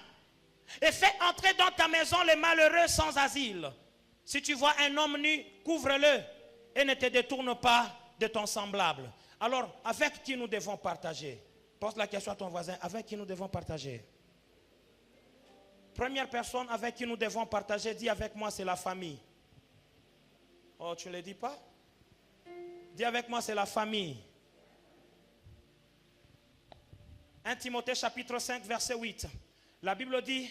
Et fais entrer dans ta maison les malheureux sans asile. Si tu vois un homme nu, couvre-le et ne te détourne pas de ton semblable. Alors, avec qui nous devons partager? Pose la question à ton voisin, avec qui nous devons partager? Première personne avec qui nous devons partager, dis avec moi, c'est la famille. Oh, tu ne le dis pas? Dis avec moi, c'est la famille. 1 Timothée chapitre 5, verset 8. La Bible dit,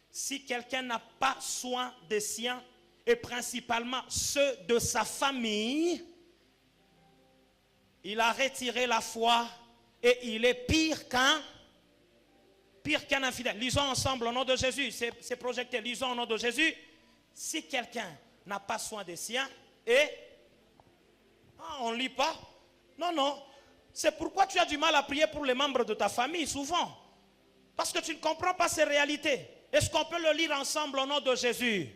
si quelqu'un n'a pas soin des siens, et principalement ceux de sa famille, il a retiré la foi et il est pire qu'un infidèle. Lisons ensemble au nom de Jésus. C'est projeté. Lisons au nom de Jésus. Si quelqu'un n'a pas soin des siens et... Ah, on ne lit pas? Non, non. C'est pourquoi tu as du mal à prier pour les membres de ta famille, souvent. Parce que tu ne comprends pas ces réalités. Est-ce qu'on peut le lire ensemble au nom de Jésus?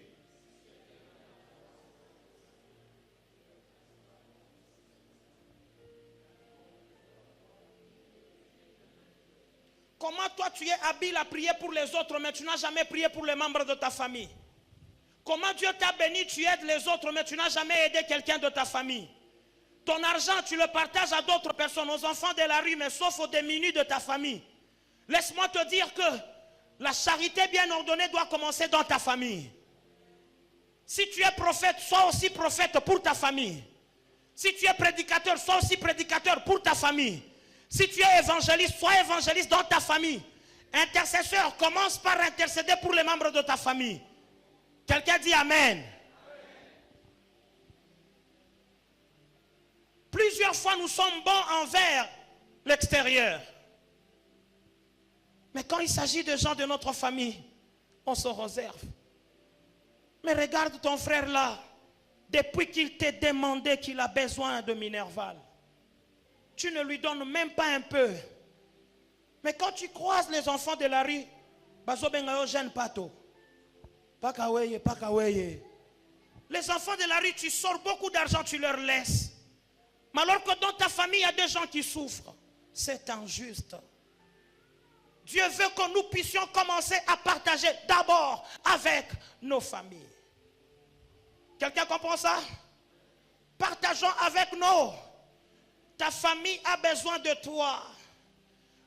Comment toi tu es habile à prier pour les autres, mais tu n'as jamais prié pour les membres de ta famille? Comment Dieu t'a béni, tu aides les autres, mais tu n'as jamais aidé quelqu'un de ta famille? Ton argent, tu le partages à d'autres personnes, aux enfants de la rue, mais sauf aux démunis de ta famille. Laisse-moi te dire que la charité bien ordonnée doit commencer dans ta famille. Si tu es prophète, sois aussi prophète pour ta famille. Si tu es prédicateur, sois aussi prédicateur pour ta famille. Si tu es évangéliste, sois évangéliste dans ta famille. Intercesseur, commence par intercéder pour les membres de ta famille. Quelqu'un dit Amen. Plusieurs fois, nous sommes bons envers l'extérieur. Mais quand il s'agit de gens de notre famille, on se réserve. Mais regarde ton frère là, depuis qu'il t'a demandé qu'il a besoin de Minerval, tu ne lui donnes même pas un peu. Mais quand tu croises les enfants de la rue, les enfants de la rue, tu sors beaucoup d'argent, tu leur laisses. Mais alors que dans ta famille, il y a des gens qui souffrent. C'est injuste. Dieu veut que nous puissions commencer à partager d'abord avec nos familles. Quelqu'un comprend ça? Partageons avec nous. Ta famille a besoin de toi.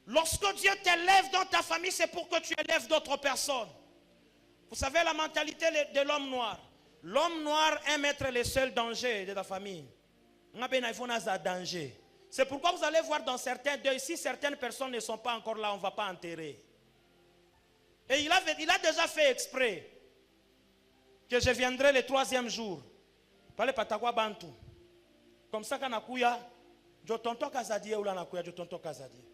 Lorsque Dieu t'élève dans ta famille, c'est pour que tu élèves d'autres personnes. Vous savez la mentalité de l'homme noir. L'homme noir aime être le seul danger de ta famille. C'est pourquoi vous allez voir dans certains deuils, si certaines personnes ne sont pas encore là, on ne va pas enterrer. Et il a déjà fait exprès que je viendrai le 3e jour. Parlez Patagua Bantu. Comme ça, quand Nakuya, je tonton Kazadi ou la Nakuya, je tonton Kazadi.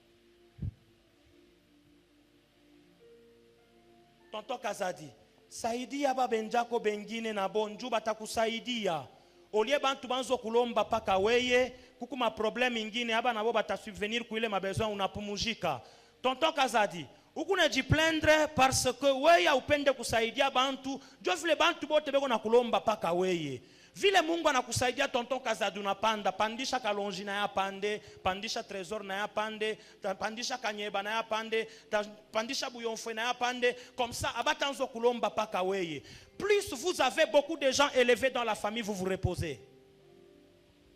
Tonton Kazadi. Saidi yaba benjako bengine na bonju batakusaidia. Olie bantu banzo kulomba paka weye, kukuma problem ingine aba nabo batasubvenir kuile mabesoin unapumujika. Tonton Kazadi, ukune jiplendre parce que weye upende kusaidia bantu, jo vile bantu bote beko na kulomba paka weye. Vile Mungu anakusaidia tonton Kazadi unapanda, pandisha kalonji na ya pande, pandisha trésor na ya pande, pandisha kanyeba na ya pande, pandisha bouillonfoué na ya pande, comme ça abatanzo kulomba paka weye. Plus vous avez beaucoup de gens élevés dans la famille, vous vous reposez.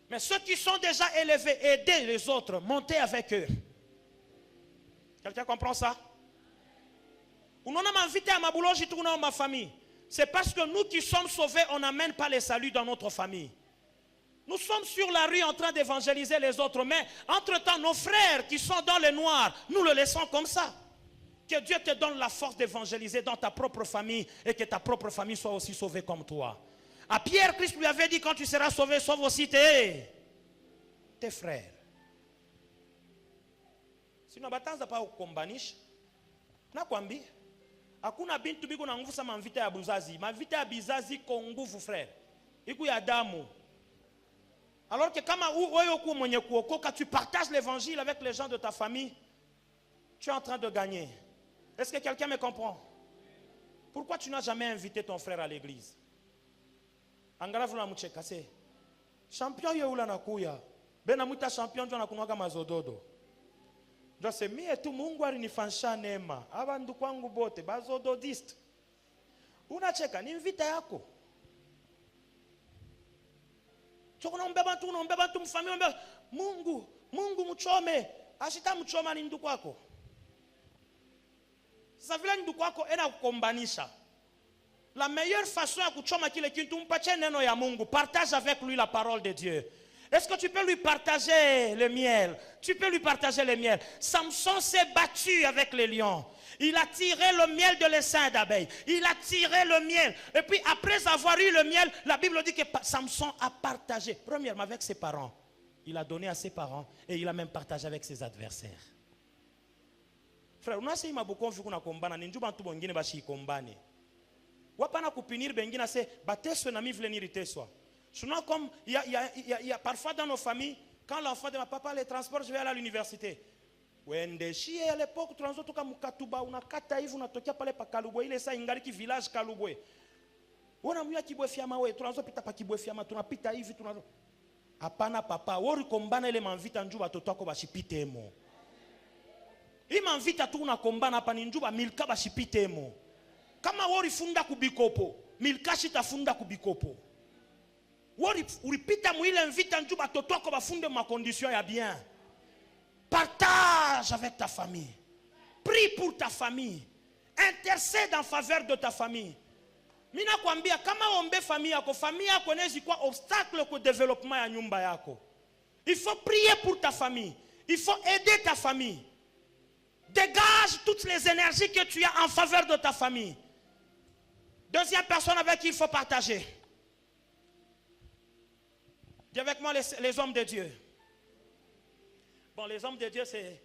Mais ceux qui sont déjà élevés, aidez les autres, montez avec eux. Quelqu'un comprend ça? On a invité à ma boulot, j'ai tourné dans ma famille. C'est parce que nous qui sommes sauvés, on n'amène pas les saluts dans notre famille. Nous sommes sur la rue en train d'évangéliser les autres, mais entre-temps, nos frères qui sont dans le noir, nous le laissons comme ça. Que Dieu te donne la force d'évangéliser dans ta propre famille et que ta propre famille soit aussi sauvée comme toi. À Pierre, Christ lui avait dit, quand tu seras sauvé, sauve aussi tes frères. Sinon, batanza pa ukombanisha. Na kwambi. Hakuna bintu biko na nguvu sama mvita ya buzazi. Mavita ya bizazi ko nguvu frère. Iku ya damu. Alors que kama wewe uko mwenye kuokoka, tu partages l'évangile avec les gens de ta famille, tu es en train de gagner. Est-ce que quelqu'un me comprend? Pourquoi tu n'as jamais invité ton frère à l'église? Angala vula mcheka se. Champion ye ula nakuya. Bena muta champion jona kunwaga mazododo. Jose mie tu Mungu alinifanisha neema. Aba ndugu kwangu bote bazododist. Unacheka ni mvita yako. Choko naomba bantu mfamia omba Mungu mchome. Ashita mchoma ni ndugu wako. Sasa vile ndugu wako ena kukombanisha. La meilleure façon ya kuchoma kile kintu mpache neno ya Mungu. Partage avec lui la parole de Dieu. Est-ce que tu peux lui partager le miel? Tu peux lui partager le miel. Samson s'est battu avec les lions. Il a tiré le miel de l'essaim d'abeilles. Il a tiré le miel. Et puis après avoir eu le miel, la Bible dit que Samson a partagé. Premièrement avec ses parents. Il a donné à ses parents et il a même partagé avec ses adversaires. Frère, unasema bukonfi kuna kombana ni njuba ntu bongine bashi kombane. Wapana kupinir bengine se bateswe na mi vle niriteswa. Sinon, comme il y a parfois dans nos familles, Quand l'enfant dit, papa, les transports, je vais aller à l'université. Wendeshi à l'époque, transport, tu as mukatuba, una kataïv, una tokia pale pa Kalubwe, il est ça, ingari qui village Kalubwe. Ona muya kibwe fiama we, transport pita pa kibwe fiama, tu na pita hivi, tu na. Apana papa, wori kombana ile manvita njuba totoko bashipite emo. Hii manvita tu unakombana hapa ni njuba milka bashipite emo. Kama wori funda kubikopo, milka shita funda kubikopo. Wori uripita muile mvita njuba totoko bafunde ma condition ya bien. Partage avec ta famille. Prie pour ta famille. Intercède en faveur de ta famille. Mina kwambia kama ombe famille yako nezi kwa obstacle kwa développement ya nyumba yako. Il faut prier pour ta famille. Il faut aider ta famille. Dégage toutes les énergies que tu as en faveur de ta famille. Deuxième personne avec qui il faut partager. Dis avec moi les hommes de Dieu. Bon, les hommes de Dieu, c'est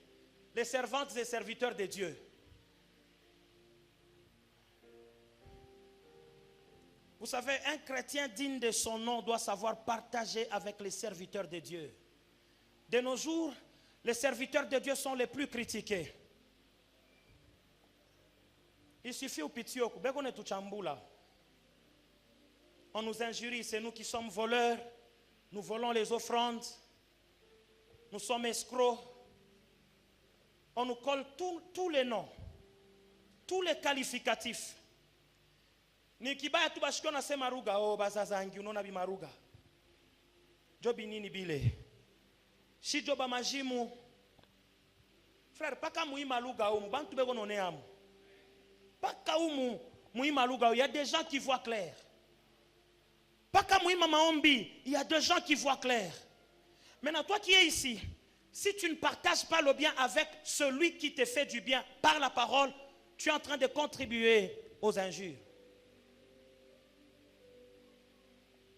les servantes et serviteurs de Dieu. Vous savez, un chrétien digne de son nom doit savoir partager avec les serviteurs de Dieu. De nos jours, les serviteurs de Dieu sont les plus critiqués. Il suffit au pitié, on nous injurie, c'est nous qui sommes voleurs, nous volons les offrandes, nous sommes escrocs. On nous colle tous les noms, tous les qualificatifs. Nikibaya tu bashiko na sema ruga o bazazangi unona bimaruga. Jobi nini bile. Si joba majimu. Frère, paka muima luga o bantu bego none amu. Paka umu muima luga o, il y a des gens qui voient clair. Paka muima maombi, il y a des gens qui voient clair. Maintenant toi qui es ici, si tu ne partages pas le bien avec celui qui te fait du bien par la parole, tu es en train de contribuer aux injures.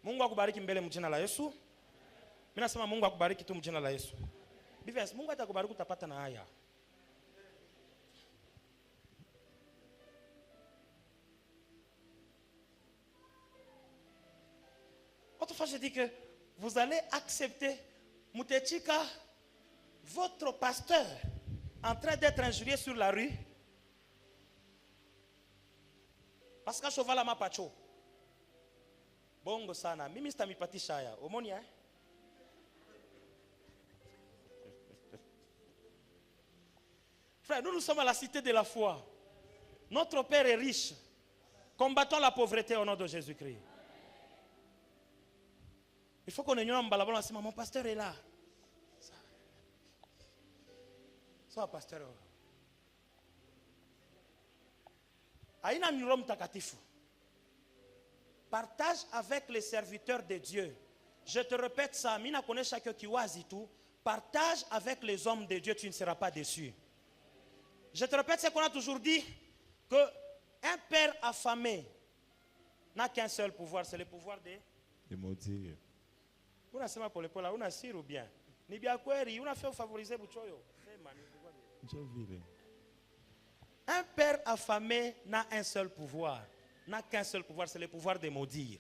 Mungu akubariki mbele mjina la Yesu. Mimi nasema Mungu akubariki tu mjina la Yesu. Bivens, Mungu atakubariki utapata na haya. Autrefois je dis que vous allez accepter Mutechika, votre pasteur, en train d'être injurié sur la rue. Parce que cheval ma pacho. Bongo sana, mimi sitamipatisha haya. Omoni eh? Frère, nous sommes à la cité de la foi. Notre Père est riche. Combattons la pauvreté au nom de Jésus-Christ. Il faut qu'on ait un balabon. Mon pasteur est là. Ça, pasteur. Aïna Nirom Takatifu. Partage avec les serviteurs de Dieu. Je te répète ça. Mina connaît chacun qui wazi tout. Partage avec les hommes de Dieu, tu ne seras pas déçu. Je te répète ce qu'on a toujours dit, que un père affamé n'a qu'un seul pouvoir, c'est le pouvoir de maudire. On a sema pour le pola, on a sir ou bien. Ni bien kweri, on a fait favoriser buchoyo. Un père affamé n'a un seul pouvoir. N'a qu'un seul pouvoir, c'est le pouvoir de maudire.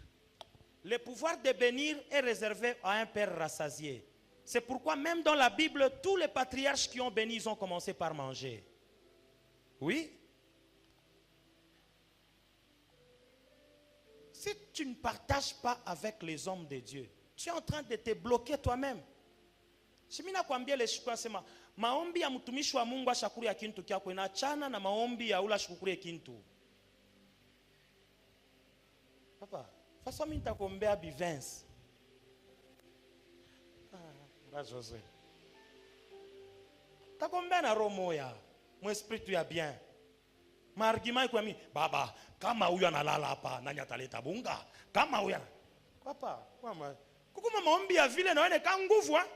Le pouvoir de bénir est réservé à un père rassasié. C'est pourquoi même dans la Bible, tous les patriarches qui ont béni, ils ont commencé par manger. Oui. Si tu ne partages pas avec les hommes de Dieu, tu es en train de te bloquer toi-même. Shimina kwambia le shukuru sema maombi ya mtumishi wa Mungu ashakuri ya kintu kyako inaachana na maombi ya ula shukuru ya kintu. Papa, façon mimi nitakuombea bivens. Ah, José. Takuombea na roho moya, mon esprit tu ya bien. Maargument kwa mimi, baba, kama huyu analala hapa, nani ataleta bunga? Kama huyu. Papa, mama, kukuma maombi ya vile na wewe ka nguvu ah?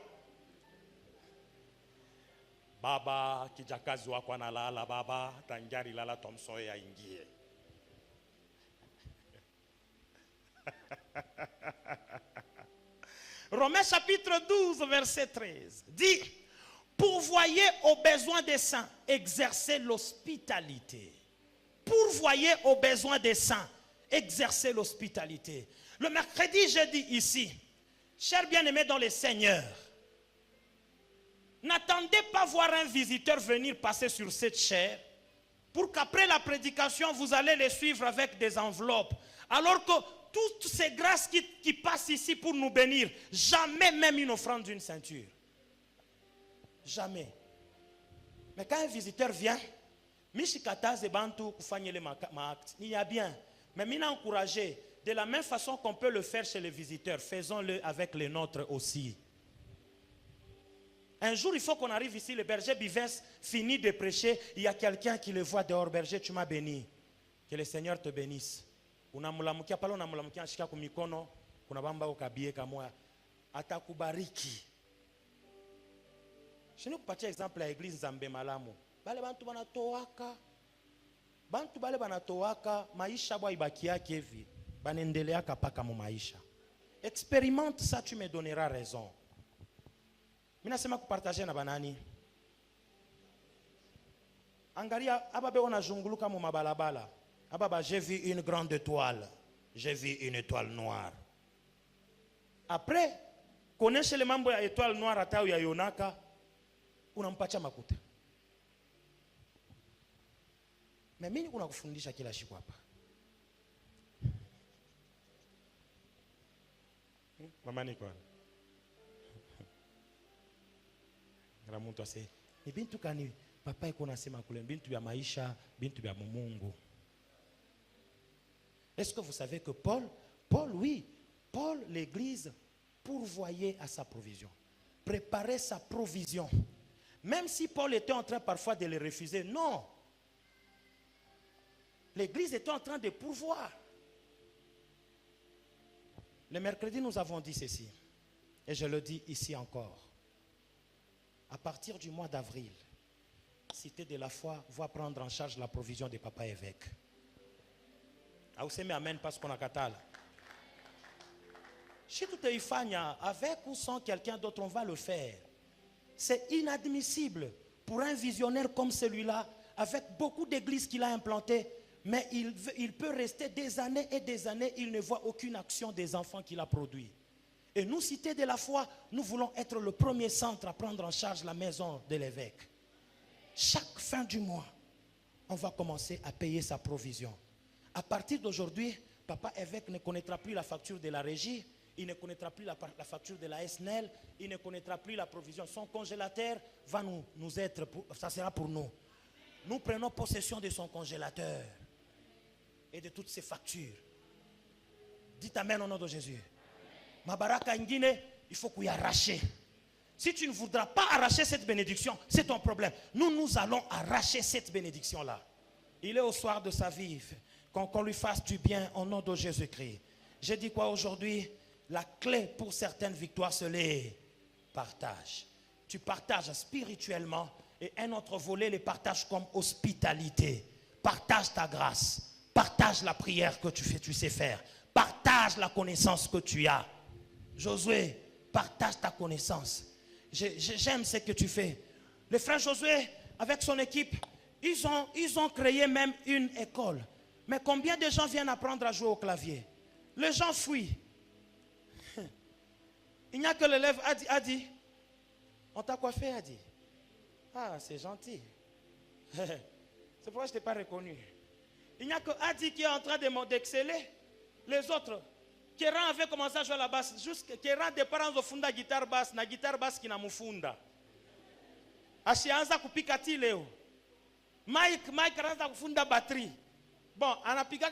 Baba, kijakazi wako analala baba, tanjari lala tomsoe aingie. Romains chapitre 12 verset 13 dit: pourvoyez aux besoins des saints, exercez l'hospitalité. Pourvoyez aux besoins des saints, exercez l'hospitalité. Le mercredi, j'ai dit ici, chers bien-aimés dans le Seigneur, N'attendez pas voir un visiteur venir passer sur cette chair pour qu'après la prédication, vous allez les suivre avec des enveloppes. Alors que toutes ces grâces qui passent ici pour nous bénir, jamais même une offrande d'une ceinture. Jamais. Mais quand un visiteur vient, il y a bien. Mais il a encouragé. De la même façon qu'on peut le faire chez les visiteurs, faisons-le avec les nôtres aussi. Un jour, il faut qu'on arrive ici, le berger Bivens finit de prêcher, il y a quelqu'un qui le voit dehors, berger, tu m'as béni. Que le Seigneur te bénisse. Je ne pas exemple à l'église Nzambe Malamu. Bale bantu banatoaka. Bantu bale banatoaka, maisha bwa ibakia kevi. Banendelea kapaka mu maisha. Expérimente ça, tu me donneras raison. Mina sema kupartager na banani. Angalia ababe ona junguluka mu mabalabala. Ababa, j'ai vu une grande étoile. J'ai vu une étoile noire. Après, connaissez le mambo ya étoile noire atau ya Yonaka, unampacha makuta. Mais mimi kuna kufundisha kila siku hapa. Mama ni kwa. Ngara mtu ase, ni bintu kani papa iko nasema kule bintu ya maisha, bintu ya Mungu. Est-ce que vous savez que Paul, oui, Paul, l'église, pourvoyait à sa provision, préparait sa provision. Même si Paul était en train parfois de le refuser, non. L'église était en train de pourvoir. Le mercredi, nous avons dit ceci, et je le dis ici encore. À partir du mois d'avril, Cité de la Foi va prendre en charge la provision des papas évêques. Vous savez, amen, parce qu'on a katala. Si tout est ifanya, avec ou sans quelqu'un d'autre, on va le faire. C'est inadmissible pour un visionnaire comme celui-là, avec beaucoup d'églises qu'il a implantées, mais il peut rester des années et des années, il ne voit aucune action des enfants qu'il a produits. Et nous, Cité de la Foi, nous voulons être le premier centre à prendre en charge la maison de l'évêque. Chaque fin du mois, on va commencer à payer sa provision. À partir d'aujourd'hui, papa évêque ne connaîtra plus la facture de la régie, il ne connaîtra plus la facture de la SNEL, il ne connaîtra plus la provision. Son congélateur va nous être, ça sera pour nous. Nous prenons possession de son congélateur et de toutes ses factures. Dites amen au nom de Jésus. Ma baraka ingine, il faut qu'on y arrache. Si tu ne voudras pas arracher cette bénédiction, c'est ton problème. Nous allons arracher cette bénédiction-là. Il est au soir de sa vie. Qu'on lui fasse du bien au nom de Jésus-Christ. Je dis quoi aujourd'hui? La clé pour certaines victoires, c'est les partages. Tu partages spirituellement et un autre volet, les partages comme hospitalité. Partage ta grâce. Partage la prière que tu sais faire. Partage la connaissance que tu as. Josué, partage ta connaissance. J'aime ce que tu fais. Le frère Josué, avec son équipe, ils ont créé même une école. Mais combien de gens viennent apprendre à jouer au clavier? Les gens fuient. Il n'y a que l'élève a dit, on t'a coiffé, a dit. Ah, c'est gentil. C'est pourquoi je ne t'ai pas reconnu. Il n'y a que Adi qui est en train d'exceller. Les autres, Kéran avait commencé à jouer la basse. Juste Kéran des parents ont funda guitare basse qui n'a mufunda. Ashianza kupika tileo. Mike anza kufunda batterie. Bon, on a piqué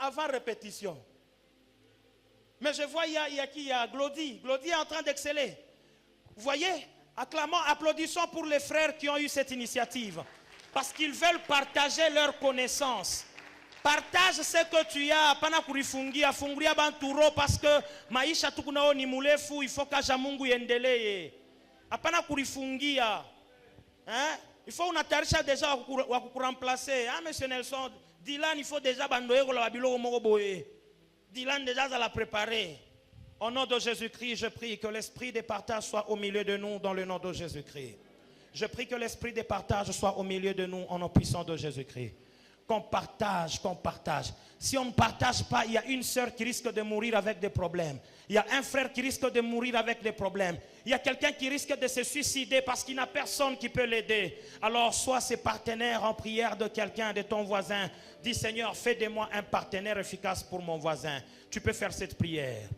avant répétition. Mais je vois, il y a Glody. Glody est en train d'exceller. Vous voyez, acclamons, applaudissons pour les frères qui ont eu cette initiative. Parce qu'ils veulent partager leurs connaissances. Partage ce que tu as. Pana kurifungia, fungulia banturo parce que maisha tukunao ni mulefu, il faut que Mungu yendeleye. Apana kurifungia. Hein? Il faut une tarisha déjà wa remplacer. Ah, monsieur Nelson, Dylan, il faut déjà bandoyer la babilo moroboye. Dylan déjà à la préparer. Au nom de Jésus-Christ, je prie que l'esprit des partages soit au milieu de nous dans le nom de Jésus-Christ. Je prie que l'esprit des partages soit au milieu de nous en nom puissant de Jésus-Christ. qu'on partage, qu'on partage. Si on ne partage pas, il y a une sœur qui risque de mourir avec des problèmes. Il y a un frère qui risque de mourir avec des problèmes. Il y a quelqu'un qui risque de se suicider parce qu'il n'a personne qui peut l'aider. Alors sois ce partenaire en prière de quelqu'un, de ton voisin. Dis Seigneur, fais de moi un partenaire efficace pour mon voisin. Tu peux faire cette prière.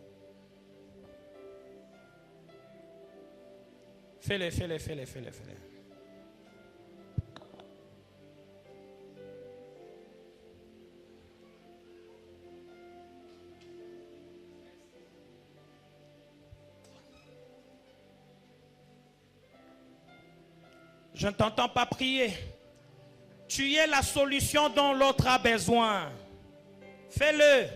Fais-le, fais-le, fais-le, fais-le, fais-le. Je ne t'entends pas prier. Tu es la solution dont l'autre a besoin. Fais-le.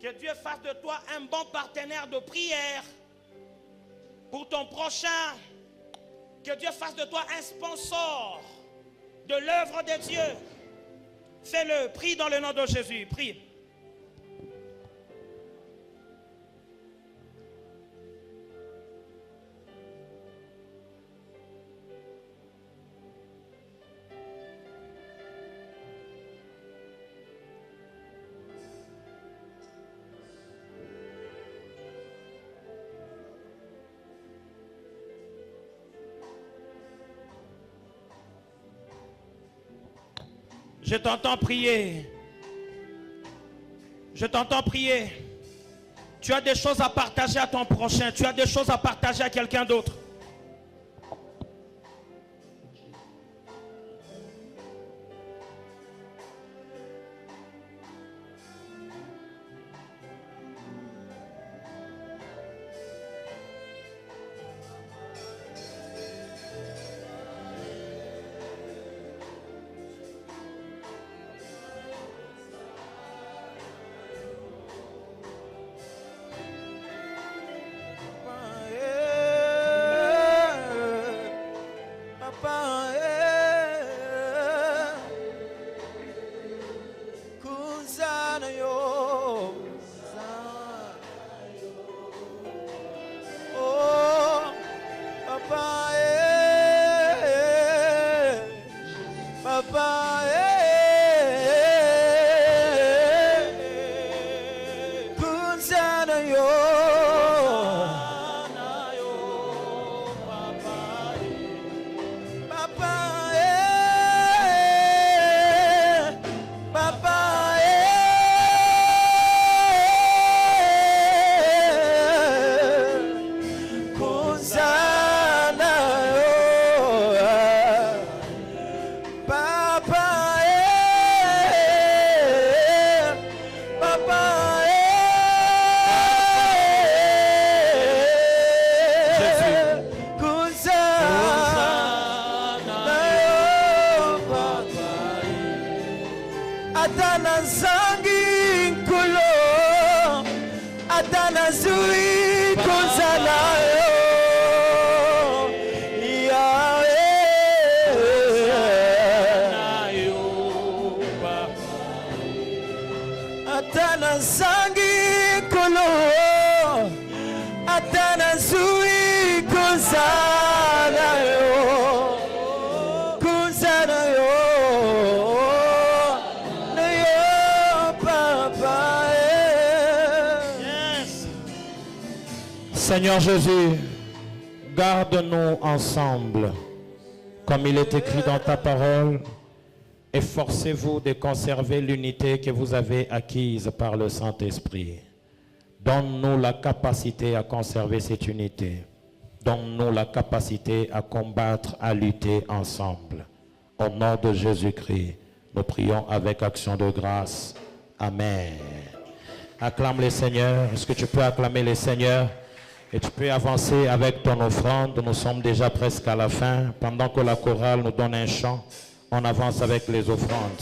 Que Dieu fasse de toi un bon partenaire de prière pour ton prochain. Que Dieu fasse de toi un sponsor de l'œuvre de Dieu. Fais-le. Prie dans le nom de Jésus. Prie. Je t'entends prier. Je t'entends prier. Tu as des choses à partager à ton prochain. Tu as des choses à partager à quelqu'un d'autre. Seigneur Jésus, garde-nous ensemble, comme il est écrit dans ta parole, efforcez-vous de conserver l'unité que vous avez acquise par le Saint-Esprit. Donne-nous la capacité à conserver cette unité. Donne-nous la capacité à combattre, à lutter ensemble. Au nom de Jésus-Christ, nous prions avec action de grâce. Amen. Acclame le Seigneur. Est-ce que tu peux acclamer le Seigneur? Et tu peux avancer avec ton offrande. Nous sommes déjà presque à la fin. Pendant que la chorale nous donne un chant, on avance avec les offrandes.